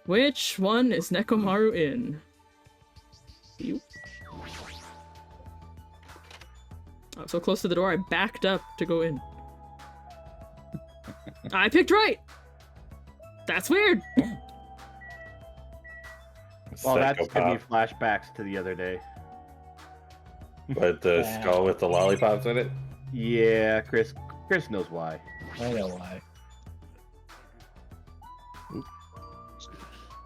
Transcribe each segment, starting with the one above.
Which one is Nekomaru in? You? I was so close to the door, I backed up to go in. I picked right! That's weird! Well, that's giving me flashbacks to the other day. But the skull with the lollipops in it? Yeah, Chris knows why. I know why.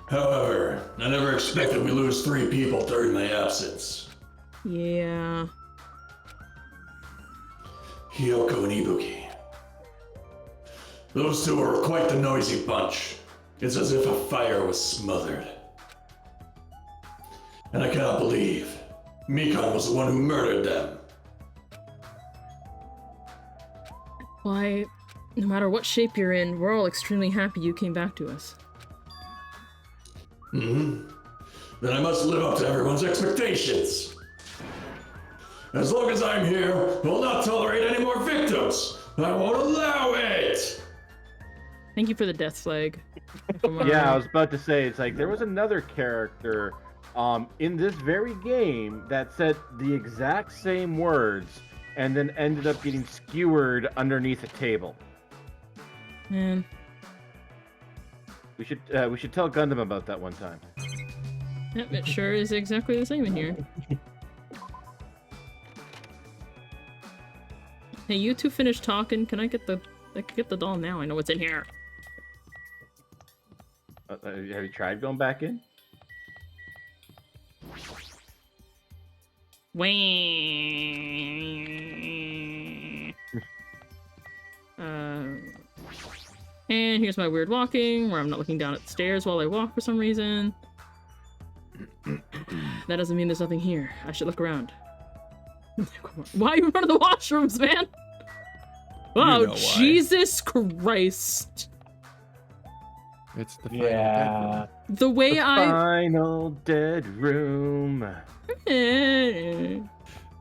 However, I never expected we lose 3 people during my absence. Yeah. Hiyoko and Ibuki. Those two were quite the noisy bunch. It's as if a fire was smothered. And I cannot believe Mikon was the one who murdered them. Why, no matter what shape you're in, we're all extremely happy you came back to us. Then I must live up to everyone's expectations. As long as I'm here, we'll not tolerate any more victims. I won't allow it. Thank you for the death flag. Yeah, I was about to say, it's like there was another character in this very game that said the exact same words and then ended up getting skewered underneath a table. Man. We should tell Gundham about that one time. Yep, it sure is exactly the same in here. Hey, you two finish talking. Can I get the doll now? I know what's in here. Have you tried going back in? Wait. And here's my weird walking, where I'm not looking down at the stairs while I walk for some reason. That doesn't mean there's nothing here. I should look around. Why are you in front of the washrooms, man? Oh, you know Jesus Christ. It's the final dead room. The way Final dead room.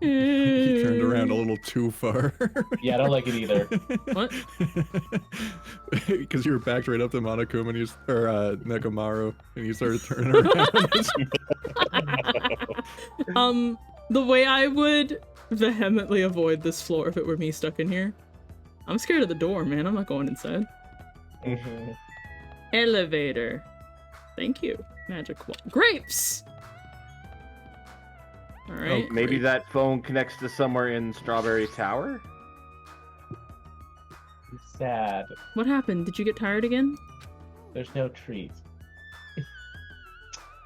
He turned around a little too far. Yeah, I don't like it either. What? Because you were backed right up to Monokuma and Nekomaru, and you started turning around. The way I would vehemently avoid this floor if it were me stuck in here. I'm scared of the door, man. I'm not going inside. Elevator. Thank you. Magic wall. Grapes! Alright. Oh, maybe that phone connects to somewhere in Strawberry Tower? Sad. What happened? Did you get tired again? There's no trees.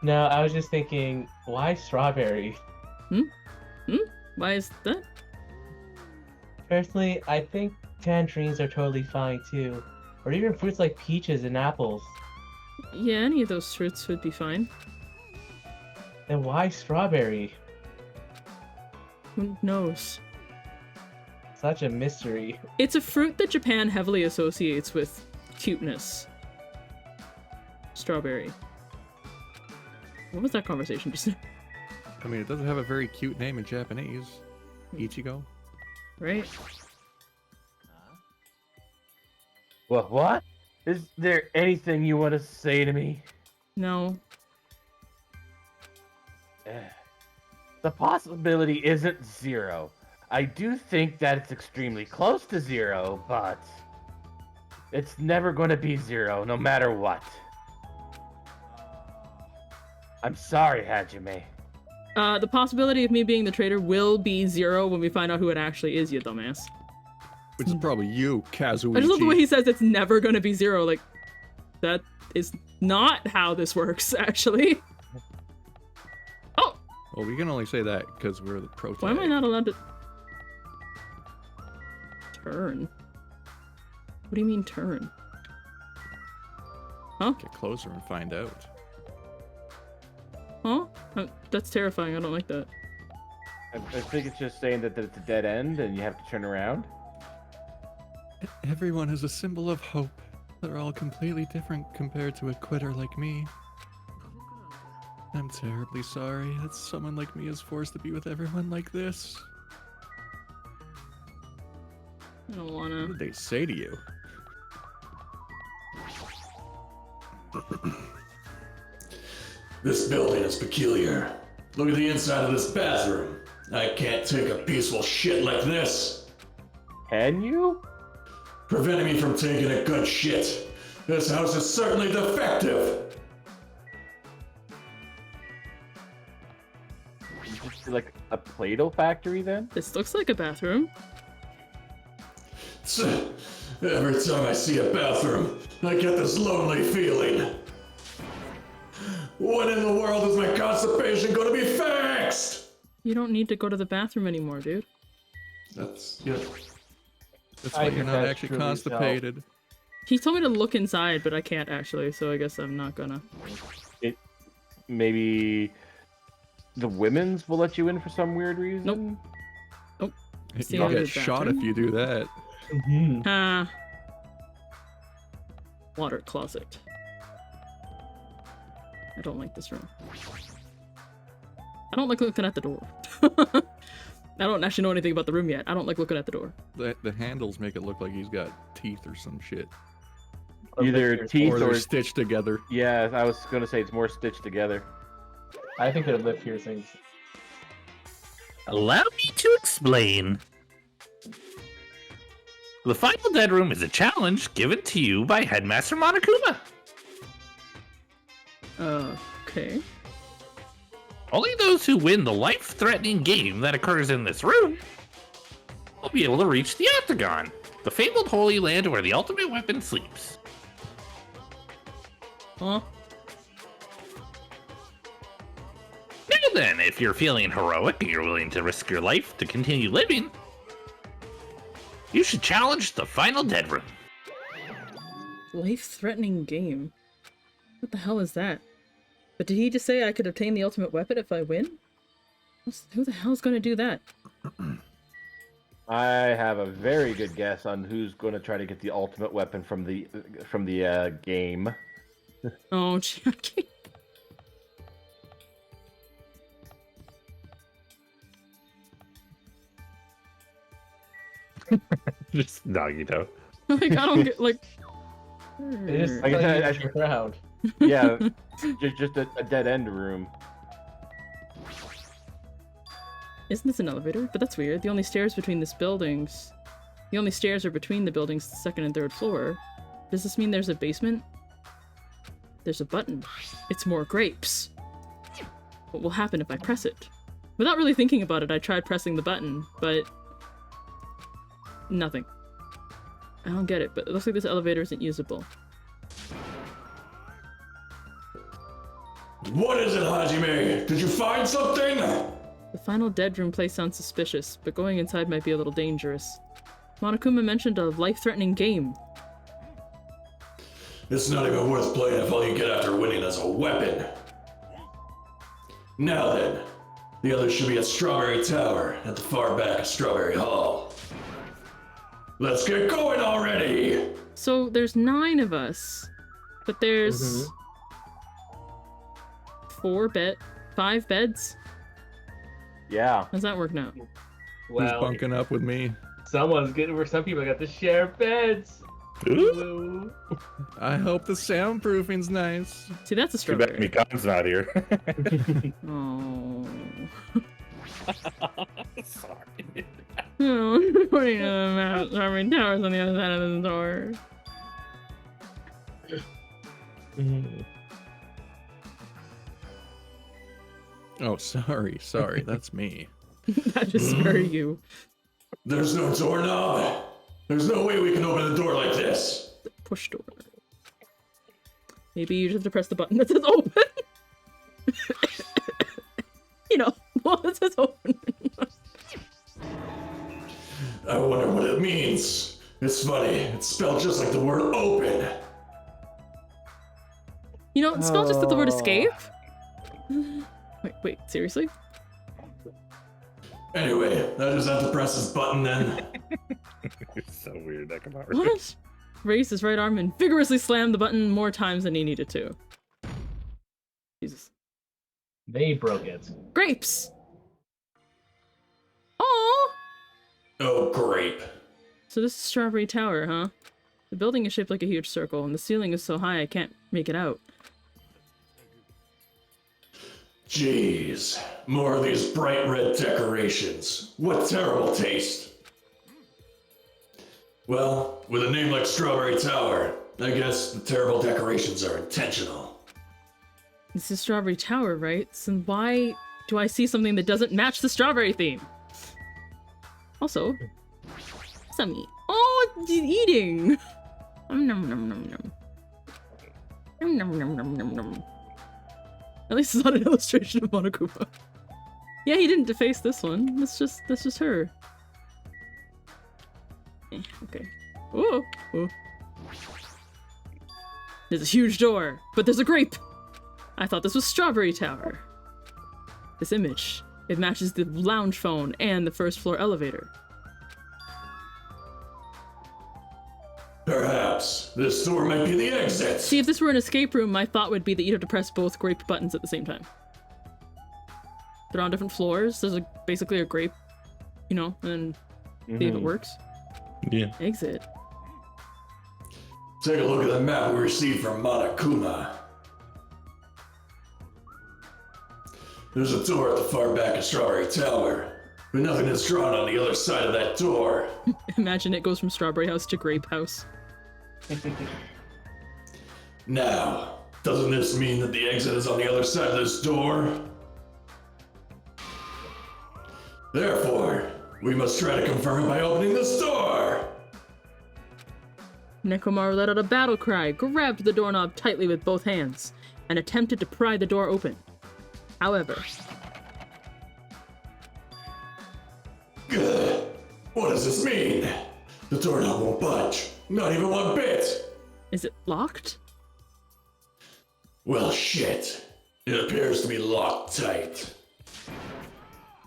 No, I was just thinking, why strawberry? Why is that? Personally, I think tangerines are totally fine too. Or even fruits like peaches and apples. Yeah, any of those fruits would be fine. Then why strawberry? Who knows? Such a mystery. It's a fruit that Japan heavily associates with cuteness. Strawberry. What was that conversation just now? I mean, it doesn't have a very cute name in Japanese. Ichigo. Right? Well, what? Is there anything you want to say to me? No. The possibility isn't 0. I do think that it's extremely close to 0, but it's never going to be 0, no matter what. I'm sorry, Hajime. The possibility of me being the traitor will be 0 when we find out who it actually is, you dumbass. Which is probably you, Kazuichi. I just love the way he says it's never gonna be 0. Like, that is not how this works, actually. Oh! Well, we can only say that because we're the protagonist. Why am I not allowed to... turn? What do you mean, turn? Huh? Get closer and find out. Huh? That's terrifying. I don't like that. I think it's just saying that it's a dead end and you have to turn around. Everyone is a symbol of hope. They're all completely different compared to a quitter like me. I'm terribly sorry that someone like me is forced to be with everyone like this. I don't wanna... What did they say to you? This building is peculiar. Look at the inside of this bathroom. I can't take a peaceful shit like this. Can you? Preventing me from taking a good shit. This house is certainly defective. Is this like a Play-Doh factory then? This looks like a bathroom. Every time I see a bathroom, I get this lonely feeling. When in the world is my constipation going to be fixed? You don't need to go to the bathroom anymore, dude. That's yeah. That's I why think you're not that's actually truly constipated. He told me to look inside, but I can't actually, so I guess I'm not gonna. Maybe the women's will let you in for some weird reason? Nope. Nope. See, You'll I get did shot bathroom. if you do that. Ah. Water closet. I don't like this room. I don't like looking at the door. I don't actually know anything about the room yet. I don't like looking at the door. The handles make it look like he's got teeth or some shit. Either teeth Or or... they're stitched together. Yeah, I was gonna say it's more stitched together. I think they're lip piercings. Allow me to explain. The final dead room is a challenge given to you by Headmaster Monokuma. Okay. Only those who win the life-threatening game that occurs in this room will be able to reach the Octagon, the fabled Holy Land where the ultimate weapon sleeps. Huh? Now then, if you're feeling heroic and you're willing to risk your life to continue living, you should challenge the final dead room. Life-threatening game. What the hell is that? But did he just say I could obtain the ultimate weapon if I win? Who the hell's gonna do that? I have a very good guess on who's going to try to get the ultimate weapon from the game. Oh, Chiaki. Just Nagito. Like, I don't get, like... It is Like I said, I like should- around. Yeah, just a dead end room. Isn't this an elevator? But that's weird. The only stairs between these buildings... The only stairs are between the building's second and third floor. Does this mean there's a basement? There's a button. It's more grapes. What will happen if I press it? Without really thinking about it, I tried pressing the button, but... nothing. I don't get it, but it looks like this elevator isn't usable. What is it, Hajime? Did you find something? The final dead room place sounds suspicious, but going inside might be a little dangerous. Monokuma mentioned a life-threatening game. It's not even worth playing if all you get after winning is a weapon. Now then, the others should be at Strawberry Tower, at the far back of Strawberry Hall. Let's get going already! So there's 9 of us, but there's 5 beds? Yeah. How's that work now? Who's Well, bunking up with me? someone's getting where some people got to share beds. Ooh. I hope the soundproofing's nice. See, that's a Too bad strawberry. Mikan's not here. Oh. Sorry. Oh, putting the map Strawberry Tower's on the other side of the door. Oh, sorry, that's me. That just scared you. There's no doorknob. There's no way we can open a door like this. Push door. Maybe you just have to press the button that says open. You know, well, it says open. I wonder what it means. It's funny. It's spelled just like the word open. You know, it's spelled just like the word escape. Wait, seriously? Anyway, I just have to press this button then. It's so weird, Nekomaru. What? Raised his right arm and vigorously slammed the button more times than he needed to. Jesus. They broke it. Grapes! Aww! Oh, grape. So this is Strawberry Tower, huh? The building is shaped like a huge circle, and the ceiling is so high I can't make it out. Jeez, more of these bright red decorations. What terrible taste. Well, with a name like Strawberry Tower, I guess the terrible decorations are intentional. This is Strawberry Tower, right? So why do I see something that doesn't match the strawberry theme? Also, Usami. Oh, it's eating! Nom nom nom nom nom. Nom nom nom nom nom nom. At least it's not an illustration of Monokuma. Yeah, he didn't deface this one. That's just her. Okay. Whoa. Whoa. There's a huge door, but there's a grape! I thought this was Strawberry Tower. This image, it matches the lounge phone and the first floor elevator. Perhaps this door might be the exit. See, if this were an escape room, my thought would be that you'd have to press both grape buttons at the same time. They're on different floors. There's basically a grape, you know, and then see if it works. Yeah. Exit. Take a look at the map we received from Monokuma. There's a door at the far back of Strawberry Tower, but nothing is drawn on the other side of that door. Imagine it goes from Strawberry House to Grape House. Now, doesn't this mean that the exit is on the other side of this door? Therefore, we must try to confirm it by opening this door! Nekomaru let out a battle cry, grabbed the doorknob tightly with both hands, and attempted to pry the door open. However... Good. What does this mean? The doorknob won't budge. Not even one bit. Is it locked? Well, shit. It appears to be locked tight.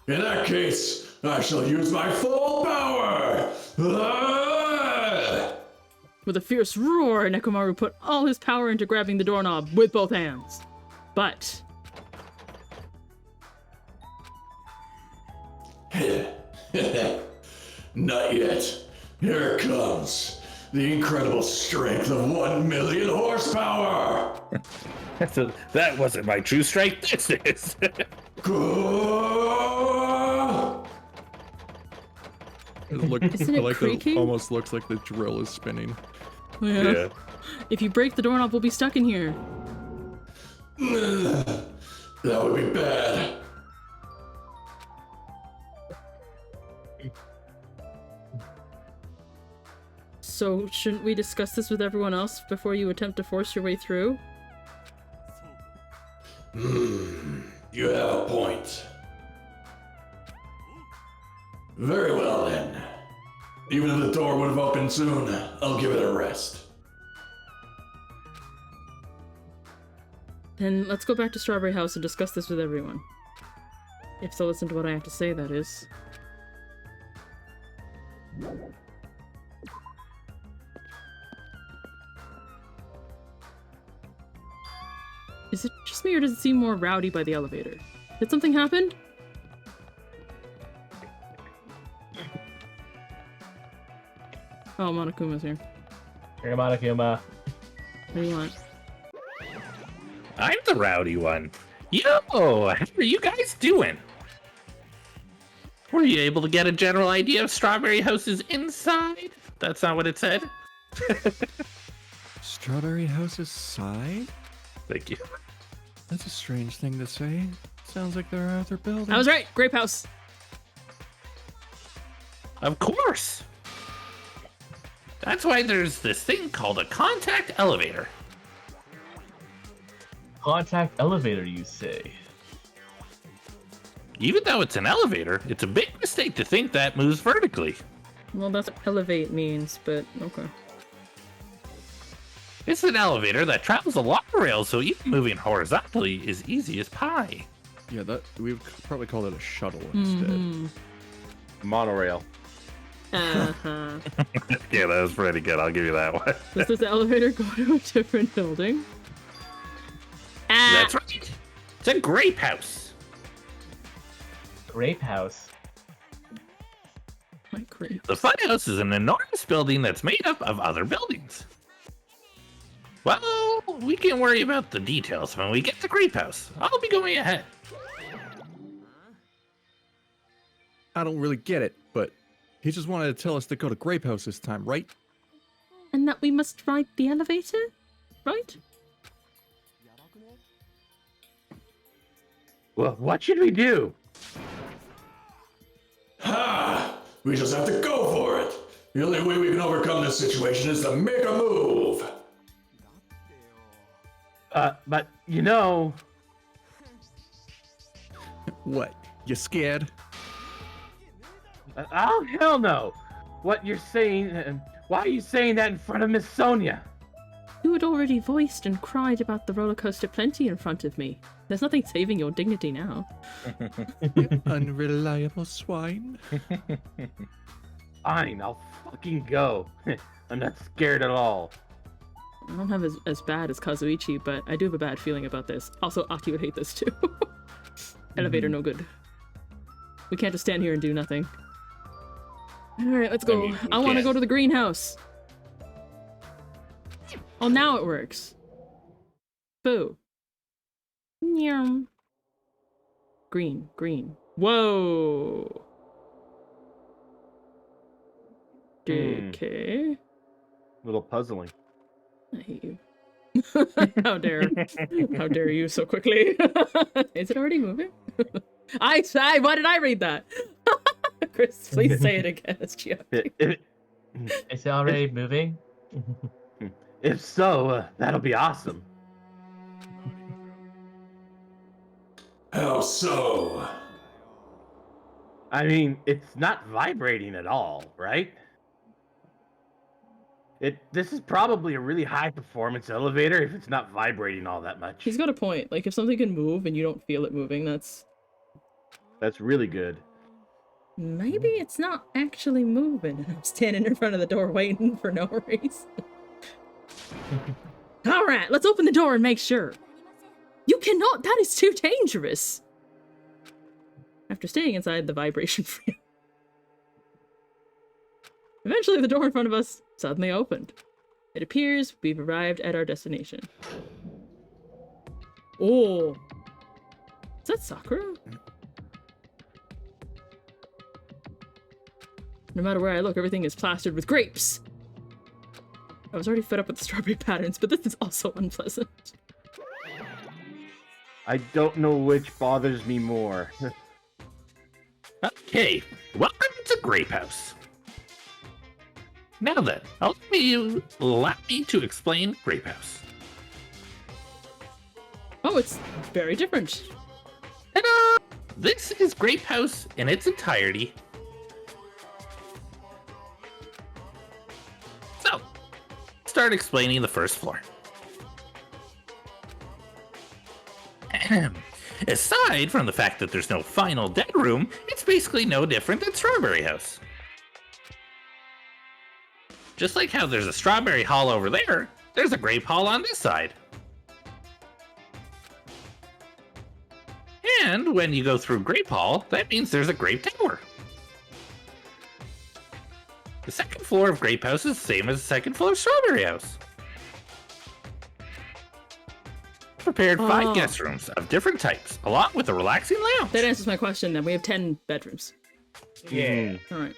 In that case, I shall use my full power! Ah! With a fierce roar, Nekomaru put all his power into grabbing the doorknob with both hands. But... Not yet. Here it comes. The incredible strength of 1 million horsepower! That wasn't my true strength. This is. Isn't it creaking? Almost looks like the drill is spinning. Yeah. If you break the doorknob, we'll be stuck in here. That would be bad. So, shouldn't we discuss this with everyone else before you attempt to force your way through? You have a point. Very well then. Even if the door would have opened soon, I'll give it a rest. Then let's go back to Strawberry House and discuss this with everyone. If they'll listen to what I have to say, that is. Is it just me, or does it seem more rowdy by the elevator? Did something happen? Oh, Monokuma's here. Here, Monokuma. What do you want? I'm the rowdy one. Yo, how are you guys doing? Were you able to get a general idea of Strawberry House's inside? That's not what it said. Strawberry House's side? Thank you. That's a strange thing to say. Sounds like there are other buildings. I was right! Grape House! Of course. That's why there's this thing called a contact elevator. Contact elevator, you say? Even though it's an elevator, it's a big mistake to think that moves vertically. Well, that's what elevate means, but okay. It's an elevator that travels along the rails, so even moving horizontally is easy as pie. Yeah, that we would probably call it a shuttle instead. Monorail. Uh-huh. Yeah, that was pretty good. I'll give you that one. Does this elevator go to a different building? That's right. It's a grape house. Grape House. My grape. The fun house is an enormous building that's made up of other buildings. Well, we can worry about the details when we get to Grape House. I'll be going ahead. I don't really get it, but he just wanted to tell us to go to Grape House this time, right? And that we must ride the elevator? Right? Well, what should we do? Ha! We just have to go for it. The only way we can overcome this situation is to make a move. But you know, What? You scared? oh hell no! What you're saying? Why are you saying that in front of Miss Sonia? You had already voiced and cried about the roller coaster plenty in front of me. There's nothing saving your dignity now. Unreliable swine. Fine, I'll fucking go. I'm not scared at all. I don't have as bad as Kazuichi, but I do have a bad feeling about this. Also, Aki would hate this too. Elevator no good. We can't just stand here and do nothing. Alright, let's go. I want to go to the greenhouse. Oh, now it works. Boo. Nyum. Green, green. Whoa. Okay. Little puzzling. I hate you. How dare you so quickly? Is it already moving? Why did I read that? Kris, please say it again. It's Chiaki. Is it already moving? If so, that'll be awesome. How so? I mean, it's not vibrating at all, right? This is probably a really high performance elevator if it's not vibrating all that much. He's got a point. Like, if something can move and you don't feel it moving, that's really good. maybe it's not actually moving. I'm standing in front of the door waiting for no reason. Alright, let's open the door and make sure. You cannot! That is too dangerous! After staying inside, the vibration free. Eventually, the door in front of us suddenly opened. It appears we've arrived at our destination. Oh! Is that Sakura? No matter where I look, everything is plastered with grapes! I was already fed up with the strawberry patterns, but this is also unpleasant. I don't know which bothers me more. Okay, welcome to Grape House. Now then, allow me to explain Grape House. Oh, it's very different. Ta-da! This is Grape House in its entirety. So, start explaining the first floor. Aside from the fact that there's no final dead room, it's basically no different than Strawberry House. Just like how there's a strawberry hall over there, there's a grape hall on this side. And when you go through Grape Hall, that means there's a grape tower. The second floor of Grape House is the same as the second floor of Strawberry House. Prepared 5 guest rooms of different types, along with a relaxing lounge. That answers my question then. We have 10 bedrooms. Yeah. Alright.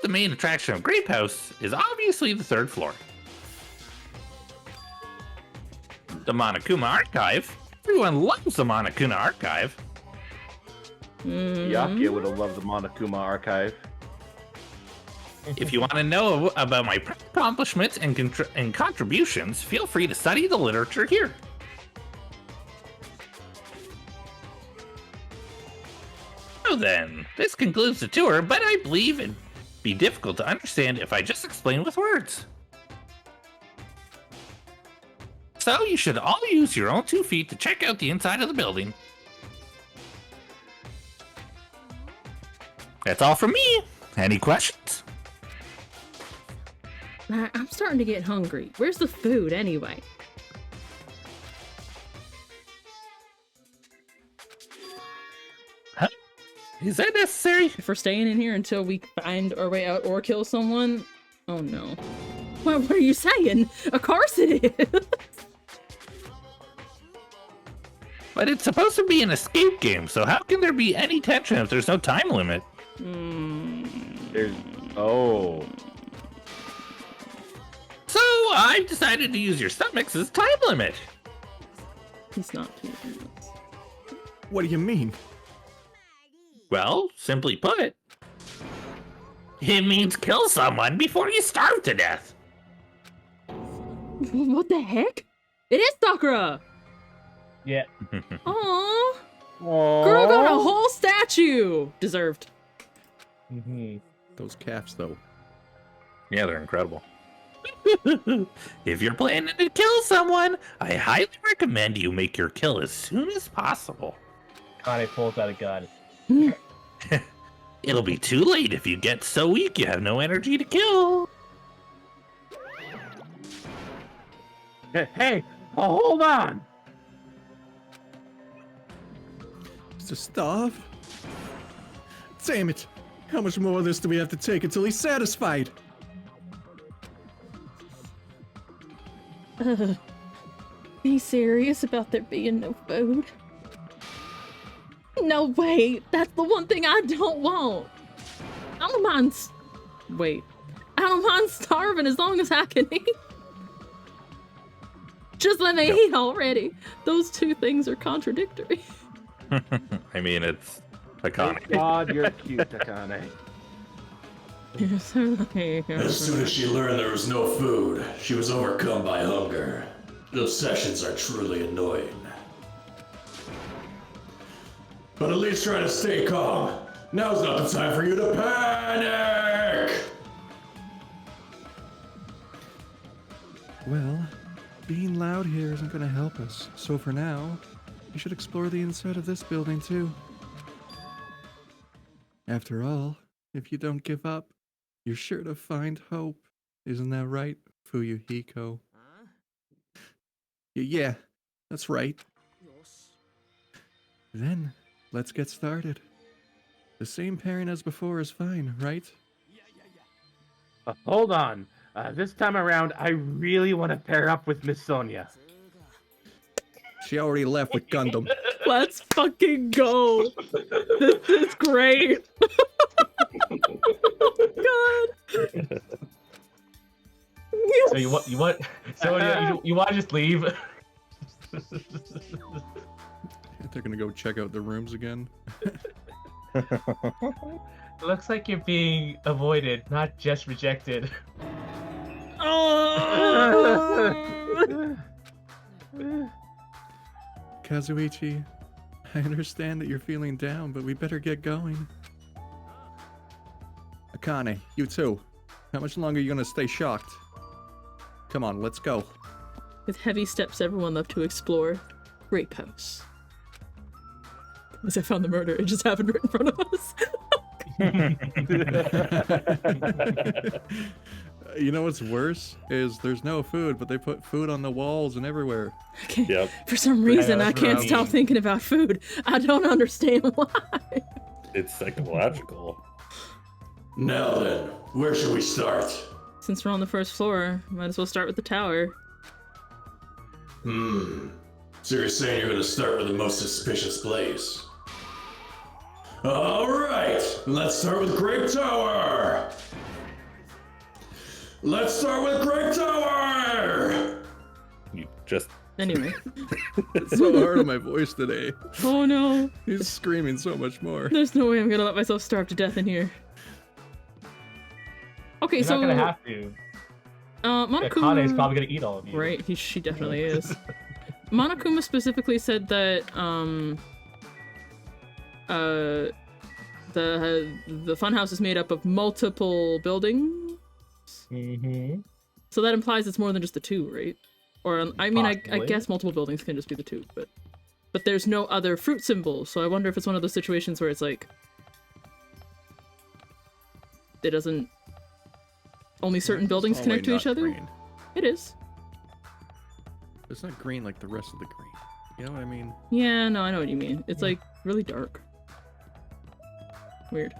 The main attraction of Grape House is obviously the 3rd floor. The Monokuma Archive. Everyone loves the Monokuma Archive. Chiaki would have loved the Monokuma archive. If you want to know about my accomplishments and contributions, feel free to study the literature here. So then, this concludes the tour, but I believe it'd be difficult to understand if I just explain with words. So you should all use your own 2 feet to check out the inside of the building. That's all from me. Any questions? I'm starting to get hungry. Where's the food anyway? Is that necessary? If we're staying in here until we find our way out or kill someone, Oh no. What are you saying? Of course it is! But it's supposed to be an escape game, so how can there be any tension if there's no time limit? There's. Oh. So I've decided to use your stomachs as time limit. He's not 2 minutes. What do you mean? Well, simply put, it means kill someone before you starve to death. What the heck? It is Sakura! Yeah. Aww! Aww. Girl got a whole statue! Deserved. Mm-hmm. Those calves, though. Yeah, they're incredible. If you're planning to kill someone, I highly recommend you make your kill as soon as possible. Akane pulls out a gun. It'll be too late if you get so weak you have no energy to kill. Hey, hold on. To starve? Damn it! How much more of this do we have to take until he's satisfied? Be serious about there being no food? No, wait, that's the one thing I don't want. I don't mind. Wait, I don't mind starving as long as I can eat. Just let me eat already. Those two things are contradictory. I mean, it's Akane. God, you're cute, Akane. As soon as she learned there was no food, she was overcome by hunger. Obsessions are truly annoying. But at least try to stay calm. Now's not the time for you to panic! Well, being loud here isn't gonna help us, so for now, we should explore the inside of this building too. After all, if you don't give up, you're sure to find hope. Isn't that right, Fuyuhiko? Yeah, that's right. Then, let's get started. The same pairing as before is fine, right? Hold on. This time around, I really want to pair up with Miss Sonia. She already left with Gundham. Let's fucking go. This is great. Oh God. So you want so you want to just leave? They're gonna go check out the rooms again. Looks like you're being avoided, not just rejected. Oh. Kazuichi, I understand that you're feeling down, but we better get going. Akane, you too. How much longer are you gonna stay shocked? Come on, let's go. With heavy steps, everyone left to explore Great House. As I found the murder, it just happened right in front of us. You know what's worse is there's no food, but they put food on the walls and everywhere. Yep. For some reason, I that's can't what I stop mean. thinking about food. I don't understand why. It's psychological. Now then, where should we start? Since we're on the first floor, might as well start with the tower. So you're saying you're gonna start with the most suspicious place? Alright, let's start with Great Tower! Let's start with Great Tower! You just Anyway. It's so hard on my voice today. Oh no. He's screaming so much more. There's no way I'm gonna let myself starve to death in here. Okay, You're so not gonna have to. Monokuma... Akane's probably gonna eat all of you. Right, she definitely is. Monokuma specifically said that the funhouse is made up of multiple buildings. Mm-hmm. So that implies it's more than just the two, right? Or I mean, I Possibly. guess multiple buildings can just be the two, but there's no other fruit symbol. So I wonder if it's one of those situations where it's like it doesn't. Only certain buildings It's connect to not each other. green. It is. It's not green like the rest of the green. You know what I mean? Yeah, no, I know what you mean. It's like really dark. Weird.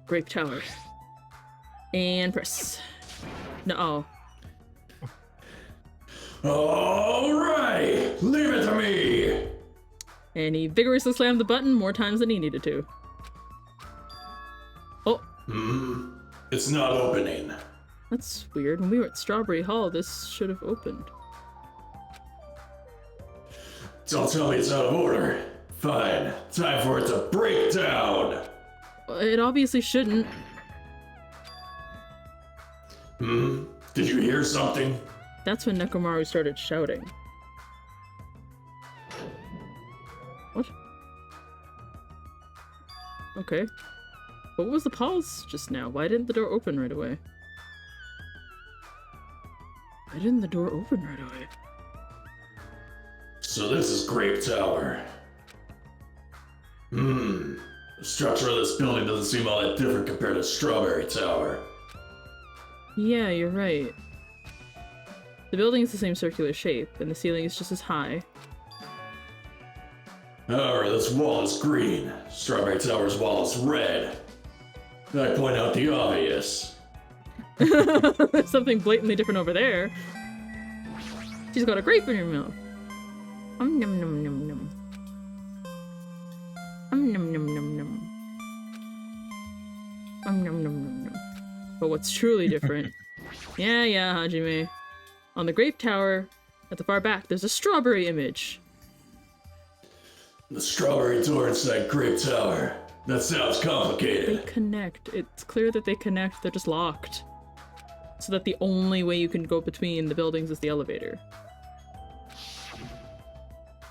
Grape Tower. And press. No. All right, leave it to me. And he vigorously slammed the button more times than he needed to. Oh. It's not opening. That's weird. When we were at Strawberry Hall, this should have opened. Don't tell me it's out of order. Fine, time for it to break down. It obviously shouldn't. Did you hear something? That's when Nekomaru started shouting. What? Okay. What was the pause just now? Why didn't the door open right away? Why didn't the door open right away? So this is Grape Tower. The structure of this building doesn't seem all that different compared to Strawberry Tower. Yeah, you're right. The building is the same circular shape, and the ceiling is just as high. However, this wall is green. Strawberry Tower's wall is red. I point out the obvious. There's something blatantly different over there. She's got a grape in her mouth. Nom nom nom nom. Nom nom nom nom. Nom nom nom nom. But what's truly different? Yeah, Hajime. On the grape tower, at the far back, there's a strawberry image. The strawberry door inside Grape Tower. That sounds They complicated. connect. It's clear that they connect. They're just locked. So that the only way you can go between the buildings is the elevator.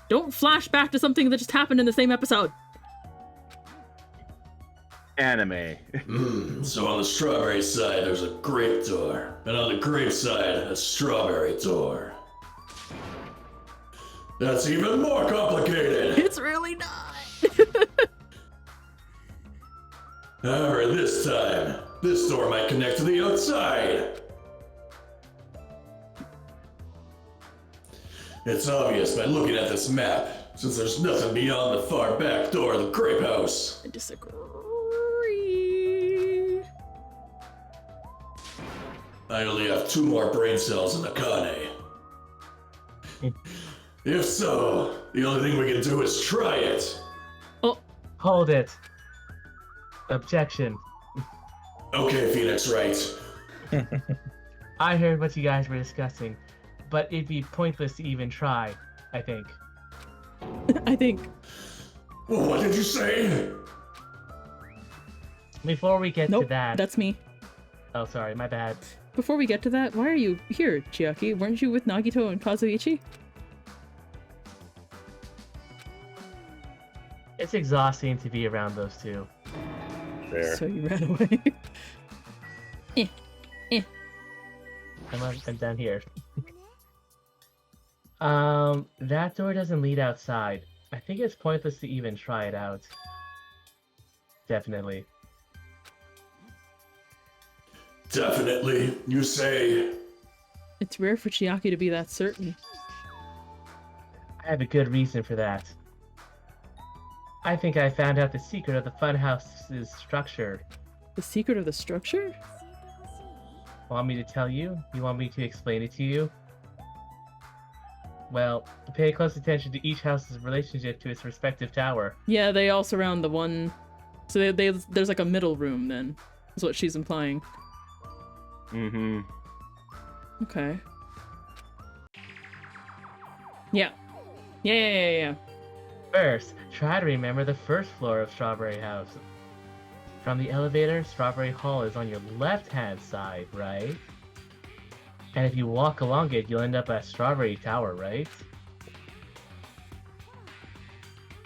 Don't flash back to something that just happened in the same episode. Anime. So on the strawberry side, there's a grape door. And on the grape side, a strawberry door. That's even more complicated. It's really not. However, this time, this door might connect to the outside. It's obvious by looking at this map, since there's nothing beyond the far back door of the grape house. I disagree. I only have 2 more brain cells in Akane. If so, the only thing we can do is try it. Oh, Hold it. Objection. Okay, Phoenix Wright. I heard what you guys were discussing, but it'd be pointless to even try, I think. I think. What did you say? Before we get Nope, to that... that's me. Oh, sorry, my bad. Before we get to that, why are you here, Chiaki? Weren't you with Nagito and Kazuichi? It's exhausting to be around those two. There. So you ran away. I'm down here. That door doesn't lead outside. I think it's pointless to even try it out. Definitely. Definitely, you say. It's rare for Chiaki to be that certain. I have a good reason for that. I think I found out the secret of the funhouse's structure. The secret of the structure? Want me to tell you? You want me to explain it to you? Well, pay close attention to each house's relationship to its respective tower. Yeah, they all surround the one. So there's like a middle room then, is what she's implying. Mm-hmm. Okay. Yeah. Yeah. First, try to remember the first floor of Strawberry House. From the elevator, Strawberry Hall is on your left-hand side, right? And if you walk along it, you'll end up at Strawberry Tower, right?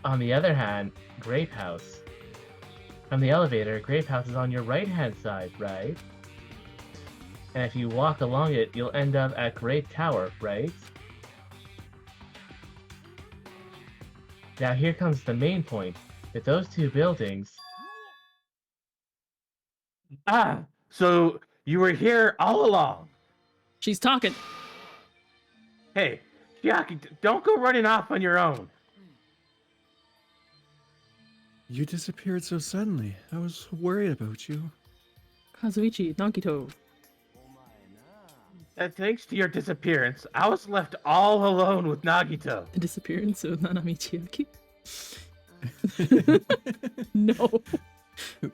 On the other hand, Grape House. From the elevator, Grape House is on your right-hand side, right? And if you walk along it, you'll end up at Grape Tower, right? Now here comes the main point. With those two buildings... Ah, so you were here all along. She's talking. Hey, Chiaki, don't go running off on your own. You disappeared so suddenly. I was worried about you. Kazuichi, Nagito. Thanks to your disappearance, I was left all alone with Nagito. The disappearance of Nanami Chiaki? No.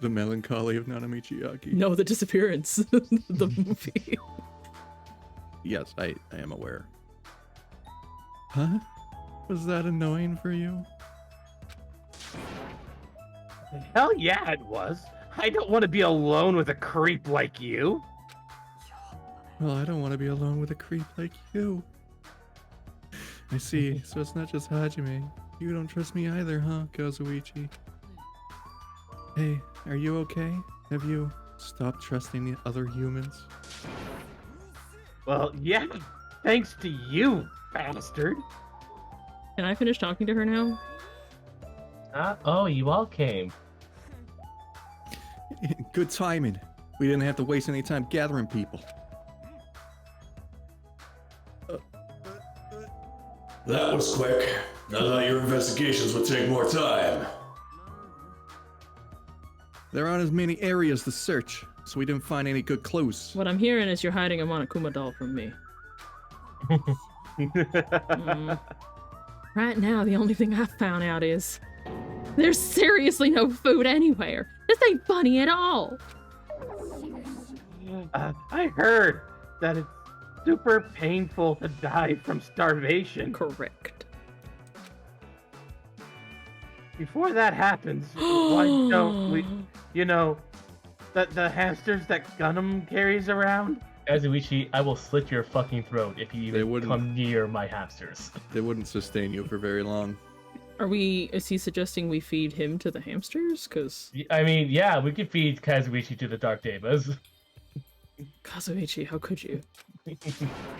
The melancholy of Nanami Chiaki. No, the disappearance. The movie. Yes, I am aware. Huh? Was that annoying for you? Hell yeah, it was. I don't want to be alone with a creep like you. Well, I don't want to be alone with a creep like you. I see. So it's not just Hajime. You don't trust me either, huh, Kazuichi? Hey, are you okay? Have you stopped trusting the other humans? Well, yeah, thanks to you, bastard. Can I finish talking to her now? Oh, you all came. Good timing. We didn't have to waste any time gathering people. That was quick. I thought your investigations would take more time. There aren't as many areas to search, so we didn't find any good clues. What I'm hearing is you're hiding a Monokuma doll from me. Right now, the only thing I've found out is there's seriously no food anywhere. This ain't funny at all. I heard that it's super painful to die from starvation. Correct. Before that happens, why don't we, the hamsters that Gundham carries around? Kazuichi, I will slit your fucking throat if you even come near my hamsters. They wouldn't sustain you for very long. Is he suggesting we feed him to the hamsters? Cause I mean, yeah, we could feed Kazuichi to the Dark Devas. Kazuichi, how could you?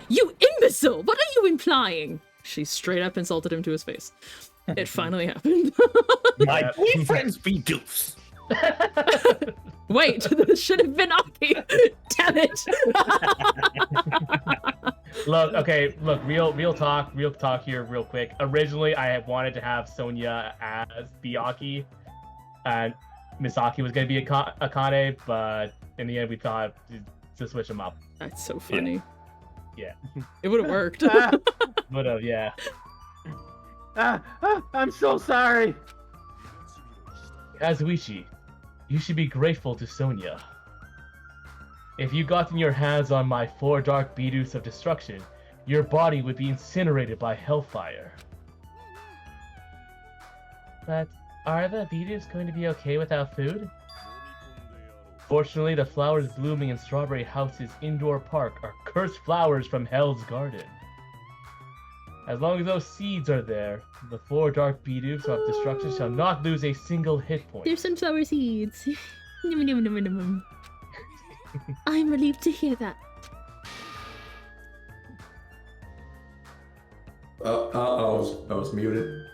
You imbecile! What are you implying? She straight up insulted him to his face. It finally happened. My boyfriend's be doofs. Wait, this should have been Aki. Damn it. Look, real talk here, real quick. Originally, I had wanted to have Sonia as the Aki, and Misaki was going to be Akane, but in the end, we thought to switch them up. That's so funny. Yeah. It would have worked. Would have, yeah. I'm so sorry. Kazuichi, you should be grateful to Sonia. If you gotten your hands on my 4 dark beatus of destruction, your body would be incinerated by hellfire. But are the beatus going to be okay without food? Fortunately, the flowers blooming in Strawberry House's indoor park are cursed flowers from Hell's Garden. As long as those seeds are there, the 4 dark beatus of destruction shall not lose a single hit point. There's some flower seeds. I'm relieved to hear that. I was muted.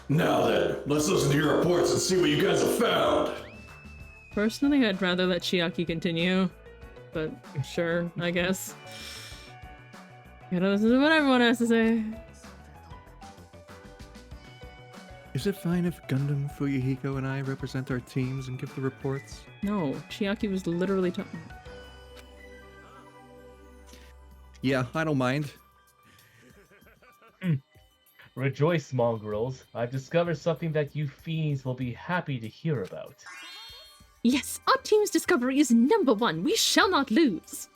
Now then, let's listen to your reports and see what you guys have found. Personally, I'd rather let Chiaki continue, but sure, I guess. Gotta listen to what everyone has to say. Is it fine if Gundham, Fuyuhiko, and I represent our teams and give the reports? No, Chiaki was literally talking. Yeah, I don't mind. Rejoice, small girls. I've discovered something that you fiends will be happy to hear about. Yes, our team's discovery is number 1. We shall not lose.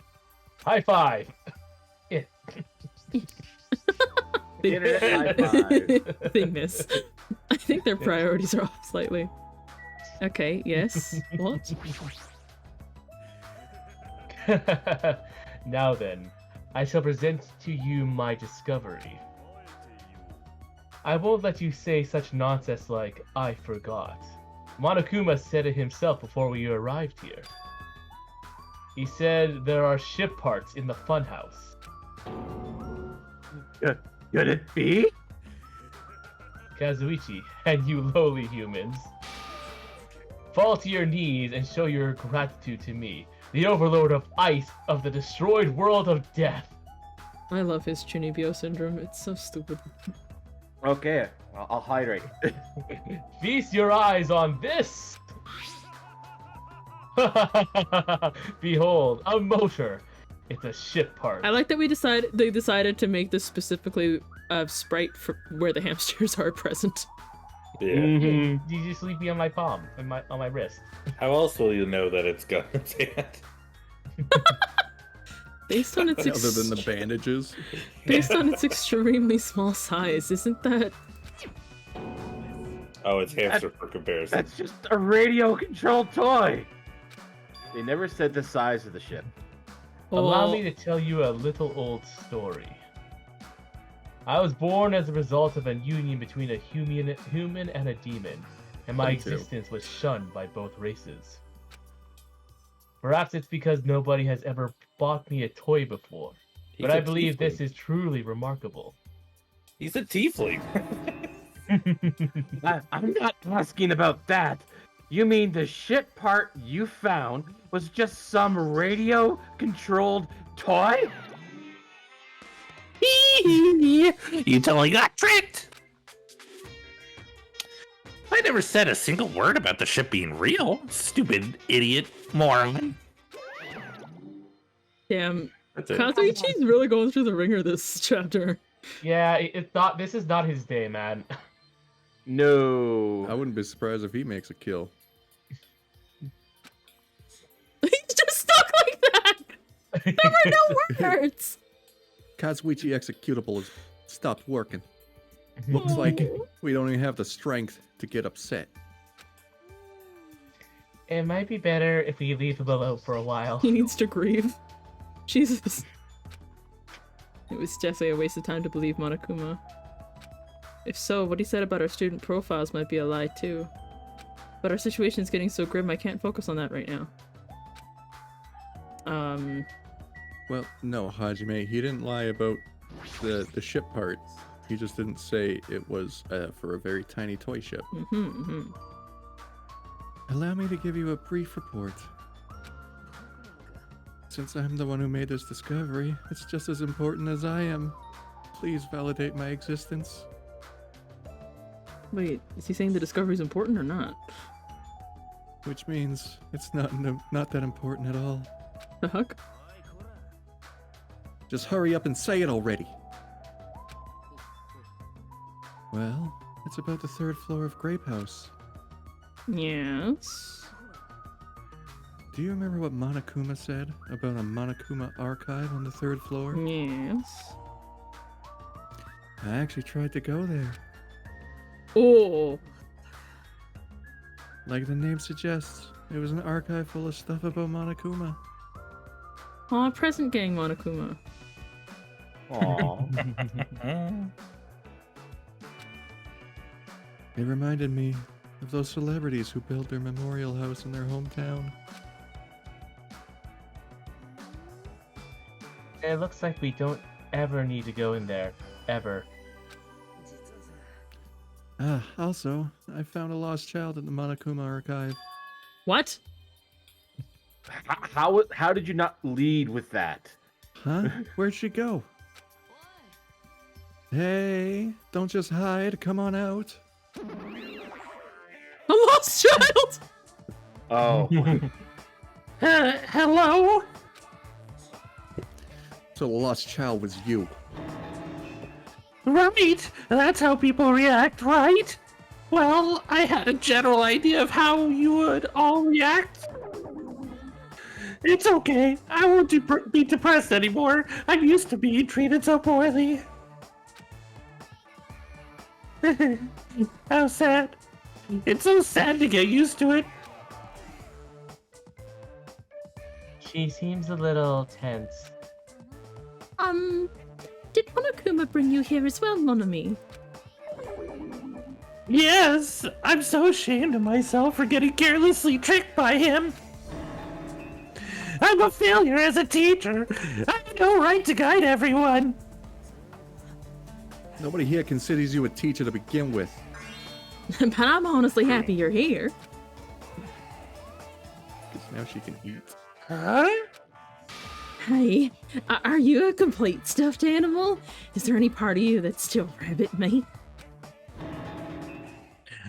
High five! Internet high five. They miss. I think their priorities are off slightly. Okay, yes. What? Now then, I shall present to you my discovery. I won't let you say such nonsense like, I forgot. Monokuma said it himself before we arrived here. He said there are ship parts in the funhouse. Could it be? Kazuichi, and you lowly humans. Fall to your knees and show your gratitude to me, the overlord of ice of the destroyed world of death. I love his Chunibyo syndrome. It's so stupid. Okay, I'll hydrate. Feast your eyes on this! Behold, a motor. It's a ship part. I like that they decided to make this specifically sprite for where the hamsters are present. Yeah. Mhm. You just leave me on my palm, on my wrist. How else will you know that it's Gundam's hand? Based on its Other than the bandages. based on its extremely small size, isn't that? Oh, it's hamster for comparison. That's just a radio-controlled toy. They never said the size of the ship. Allow Oh, me to tell you a little old story. I was born as a result of a union between a human and a demon, and my Me too. existence was shunned by both races. Perhaps it's because nobody has ever bought me a toy before, but I believe this is truly remarkable. He's a tiefling. I'm not asking about that. You mean the ship part you found was just some radio-controlled toy? You totally got tricked. I never said a single word about the ship being real. Stupid idiot moron. damn. That's it. Kazuichi's really going through the ringer this chapter. Yeah, it's not. This is not his day, man. No. I wouldn't be surprised if he makes a kill. He's just stuck like that! There were no words! Kazuichi executable has stopped working. Looks like we don't even have the strength to get upset. It might be better if we leave him alone for a while. He needs to grieve. Jesus. It was definitely a waste of time to believe Monokuma. If so, what he said about our student profiles might be a lie too. But our situation is getting so grim I can't focus on that right now. Well, no, Hajime, he didn't lie about the ship part. He just didn't say it was for a very tiny toy ship. Allow me to give you a brief report. Since I'm the one who made this discovery, it's just as important as I am. Please validate my existence. Wait, is he saying the discovery's important or not? Which means it's not that important at all. The heck? Just hurry up and say it already. Well, it's about the 3rd floor of Grape House. Yes. Do you remember what Monokuma said about a Monokuma archive on the 3rd floor? Yes. I actually tried to go there. Oh! Like the name suggests, it was an archive full of stuff about Monokuma. Aw, present gang Monokuma. Aww. It reminded me of those celebrities who built their memorial house in their hometown. It looks like we don't ever need to go in there. Ever. Also, I found a lost child in the Monokuma archive. What? How did you not lead with that? Huh? Where'd she go? Hey, don't just hide, come on out. A lost child! Oh. Hello? So the lost child was you. Right, that's how people react, right? Well, I had a general idea of how you would all react. It's okay, I won't be depressed anymore. I'm used to being treated so poorly. How sad. It's so sad to get used to it. She seems a little tense. Did Monokuma bring you here as well, Monami? Yes, I'm so ashamed of myself for getting carelessly tricked by him. I'm a failure as a teacher. I have no right to guide everyone. Nobody here considers you a teacher to begin with. But I'm honestly happy you're here. Because now she can eat. Huh? Hey, are you a complete stuffed animal? Is there any part of you that's still rabbit meat?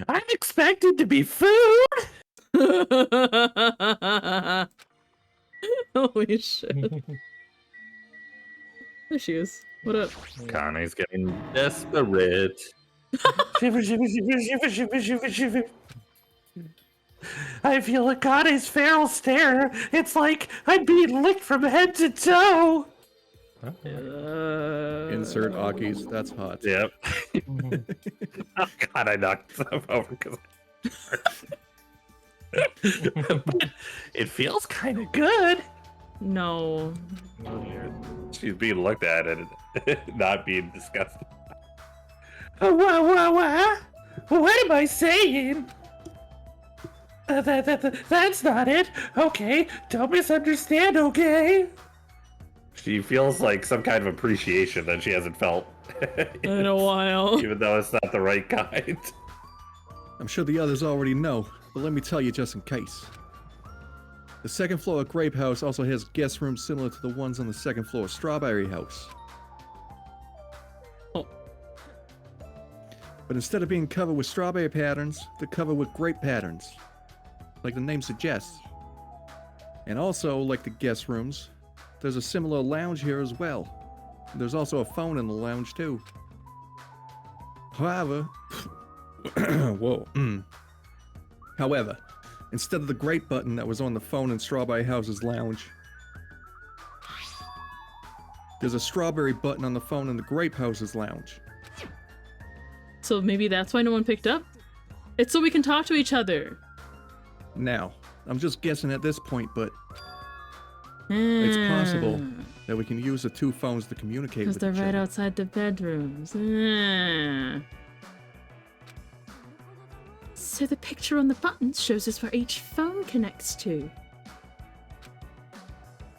I'm expected to be food. Holy shit. There she is. What up? Kane's getting desperate. Shiver, shiver, shiver, shiver, shiver, shiver, shiver. I feel Akane's feral stare. It's like I'm being licked from head to toe. Insert Aki's. That's hot. Yep. Oh god, I knocked them over because it feels kind of Good. No. she's being looked at and not being disgusted. What am I saying? That's not it. Okay, don't misunderstand, okay? She feels like some kind of appreciation that she hasn't felt In a while. even though it's not the right kind. I'm sure the others already know, but let me tell you just in case. The second floor of Grape House also has guest rooms similar to the ones on the second floor of Strawberry House. Oh. But instead of being covered with strawberry patterns, they're covered with grape patterns, like the name suggests. And also, like the guest rooms, there's a similar lounge here as well. There's also a phone in the lounge too. However, whoa. However, instead of the grape button that was on the phone in Strawberry House's lounge, there's a strawberry button on the phone in the Grape House's lounge. So maybe that's why no one picked up? It's so we can talk to each other. Now, I'm just guessing at this point, but it's possible that we can use the two phones to communicate Because with they're each right other. outside the bedrooms. So the picture on the button shows us where each phone connects to.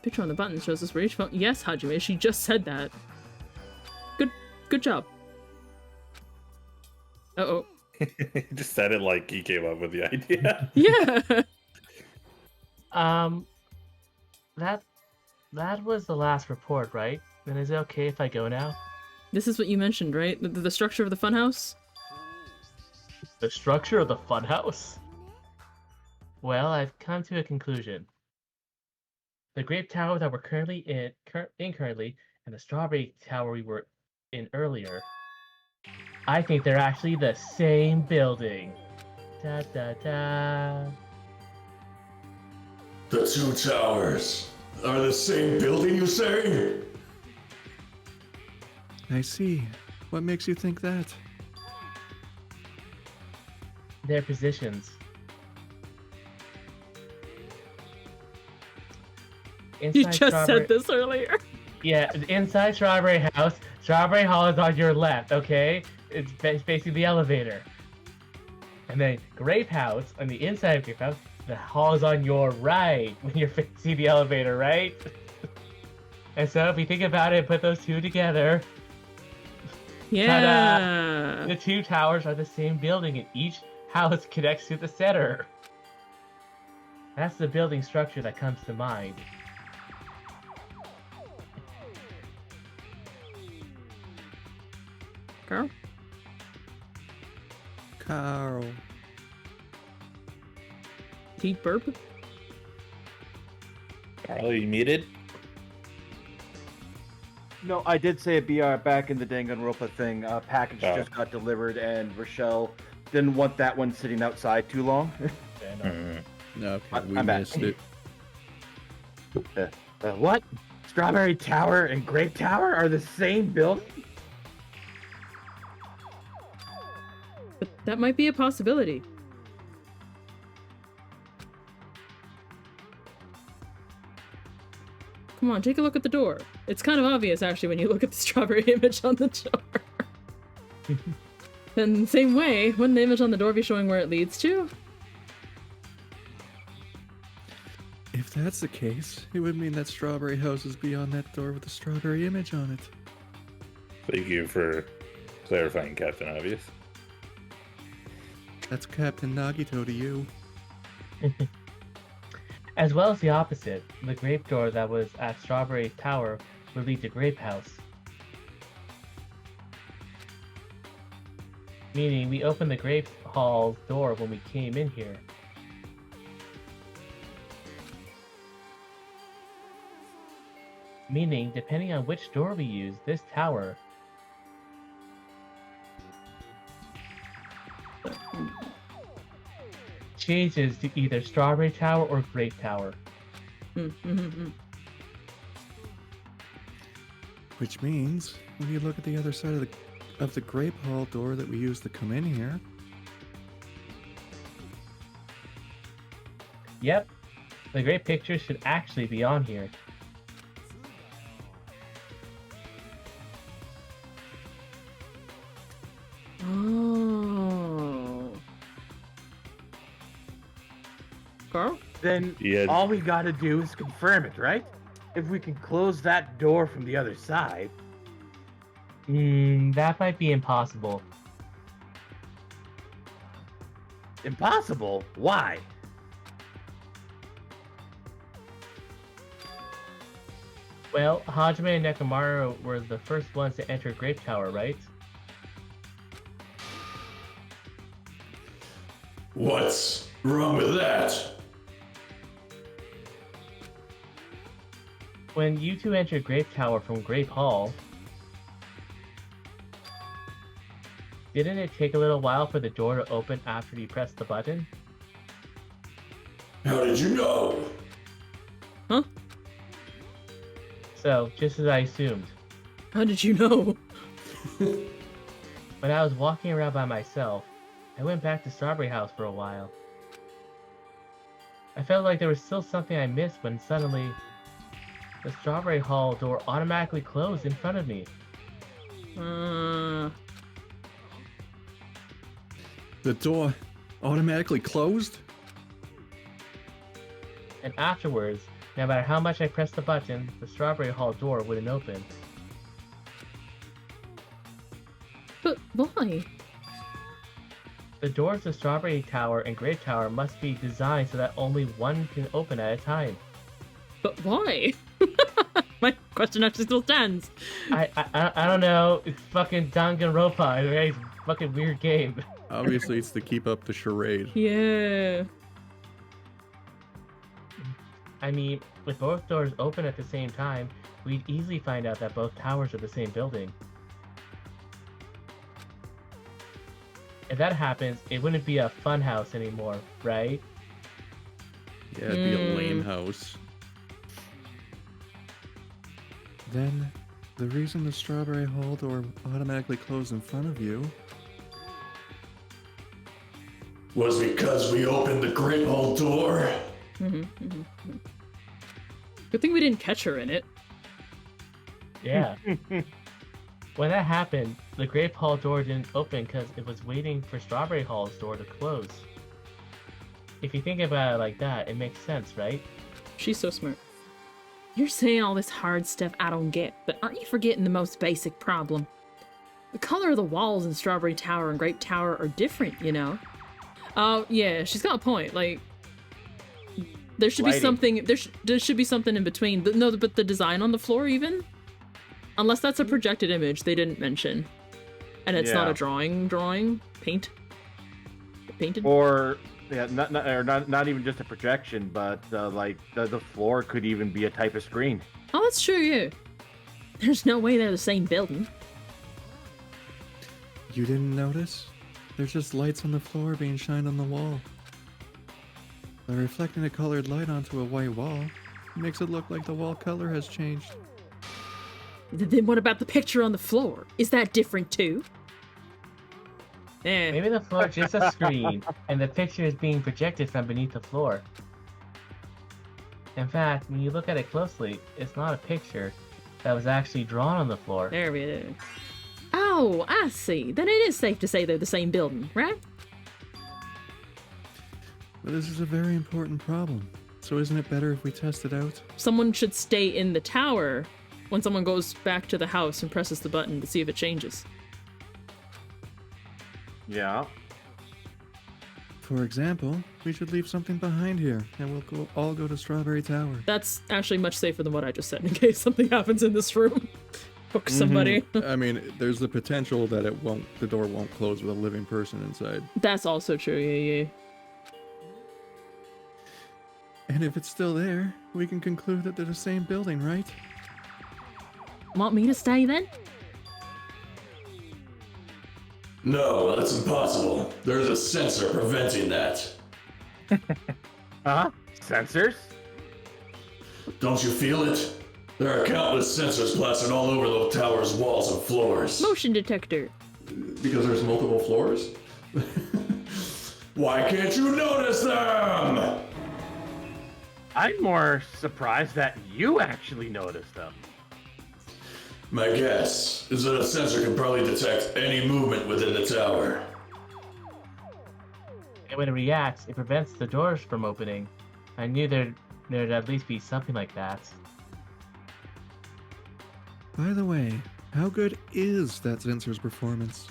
Picture on the button shows us where each phone. Yes, Hajime, she just said that. Good job. Uh-oh. He just said it like he came up with the idea. Yeah. That was the last report, right? Then is it okay if I go now? This is what you mentioned, right? The structure of the funhouse? The structure of the funhouse? Well, I've come to a conclusion. The Grape Tower that we're currently in currently, and the Strawberry Tower we were in earlier, I think they're actually the same building. Da da da. The two towers are the same building, you say? I see. What makes you think that? Their positions. You Inside just Strawberry- said this earlier. Yeah, inside Strawberry House. Strawberry Hall is on your left, okay? It's facing the elevator. And then Grape House, on the inside of Grape House, the hall is on your right when you're facing the elevator, right? And so if you think about it, put those two together, Yeah. the two towers are the same building and each house connects to the center. That's the building structure that comes to mind. Girl. Carl. Deep burp. Karel, you muted? No, I did say it'd be back in the Danganronpa thing. Package Oh. just got delivered, and Rochelle didn't want that one sitting outside too long. No, I'm we back. missed it. What? Strawberry Tower and Grape Tower are the same building? But that might be a possibility. Come on, take a look at the door. It's kind of obvious, actually, when you look at the strawberry image on the door. In the same way, wouldn't the image on the door be showing where it leads to? If that's the case, it would mean that Strawberry House is beyond that door with the strawberry image on it. Thank you for clarifying, Captain Obvious. That's Captain Nagito to you. As well as the opposite, the grape door that was at Strawberry Tower would lead to Grape House. Meaning we opened the Grape Hall door when we came in here. Meaning, depending on which door we use, this tower changes to either Strawberry Tower or Grape Tower. Which means, when you look at the other side of the grape hall door that we used to come in here, Yep, the great picture should actually be on here. Oh. Carl? Then Yeah. all we gotta do is confirm it, right? If we can close that door from the other side. That might be impossible. Impossible? Why? Well, Hajime and Nekomaru were the first ones to enter Grape Tower, right? What's wrong with that? When you two entered Grape Tower from Grape Hall, didn't it take a little while for the door to open after you pressed the button? How did you know? Huh? So, just as I assumed, How did you know? when I was walking around by myself, I went back to Strawberry House for a while. I felt like there was still something I missed when suddenly the Strawberry Hall door automatically closed in front of me. the door automatically closed? And afterwards, no matter how much I pressed the button, the Strawberry Hall door wouldn't open. But why? The doors to Strawberry Tower and Grape Tower must be designed so that only one can open at a time. But why? My question actually still stands. I don't know. It's fucking Danganronpa. Right? It's a fucking weird game. Obviously, it's to keep up the charade. Yeah. I mean, with both doors open at the same time, we'd easily find out that both towers are the same building. If that happens, it wouldn't be a fun house anymore, right? Yeah, it'd be a lame house. Then, the reason the Strawberry Hall door automatically closed in front of you Was because we opened the Great Hall door? Good thing we didn't catch her in it. Yeah. When that happened, the Grape Hall door didn't open because it was waiting for Strawberry Hall's door to close. If you think about it like that, it makes sense, right? She's so smart. You're saying all this hard stuff I don't get, but aren't you forgetting the most basic problem? The color of the walls in Strawberry Tower and Grape Tower are different, you know? Oh, yeah, she's got a point. Like, there should be Lighting. something, there should be something in between. No, but the design on the floor even? Unless that's a projected image they didn't mention. And it's not Yeah. a drawing, painted? Or yeah, not even just a projection, but like the floor could even be a type of screen. Oh, that's true, yeah. There's no way they're the same building. You didn't notice? There's just lights on the floor being shined on the wall. By reflecting a colored light onto a white wall, it makes it look like the wall color has changed. Then what about the picture on the floor? Is that different too? Eh. Maybe the floor is just a screen, and the picture is being projected from beneath the floor. In fact, when you look at it closely, it's not a picture that was actually drawn on the floor. There we go. Oh, I see. Then it is safe to say they're the same building, right? But this is a very important problem. So isn't it better if we test it out? Someone should stay in the tower when someone goes back to the house and presses the button to see if it changes. Yeah. For example, we should leave something behind here, and we'll all go to Strawberry Tower. That's actually much safer than what I just said, in case something happens in this room. Hook somebody. I mean, there's the potential that the door won't close with a living person inside. That's also true, yeah. And if it's still there, we can conclude that they're the same building, right? Want me to stay then? No, that's impossible. There's a sensor preventing that. Huh? Sensors? Don't you feel it? There are countless sensors plastered all over the tower's walls and floors. Motion detector. Because there's multiple floors? Why can't you notice them? I'm more surprised that you actually noticed them. My guess is that a sensor can probably detect any movement within the tower. And when it reacts, it prevents the doors from opening. I knew there'd at least be something like that. By the way, how good is that sensor's performance?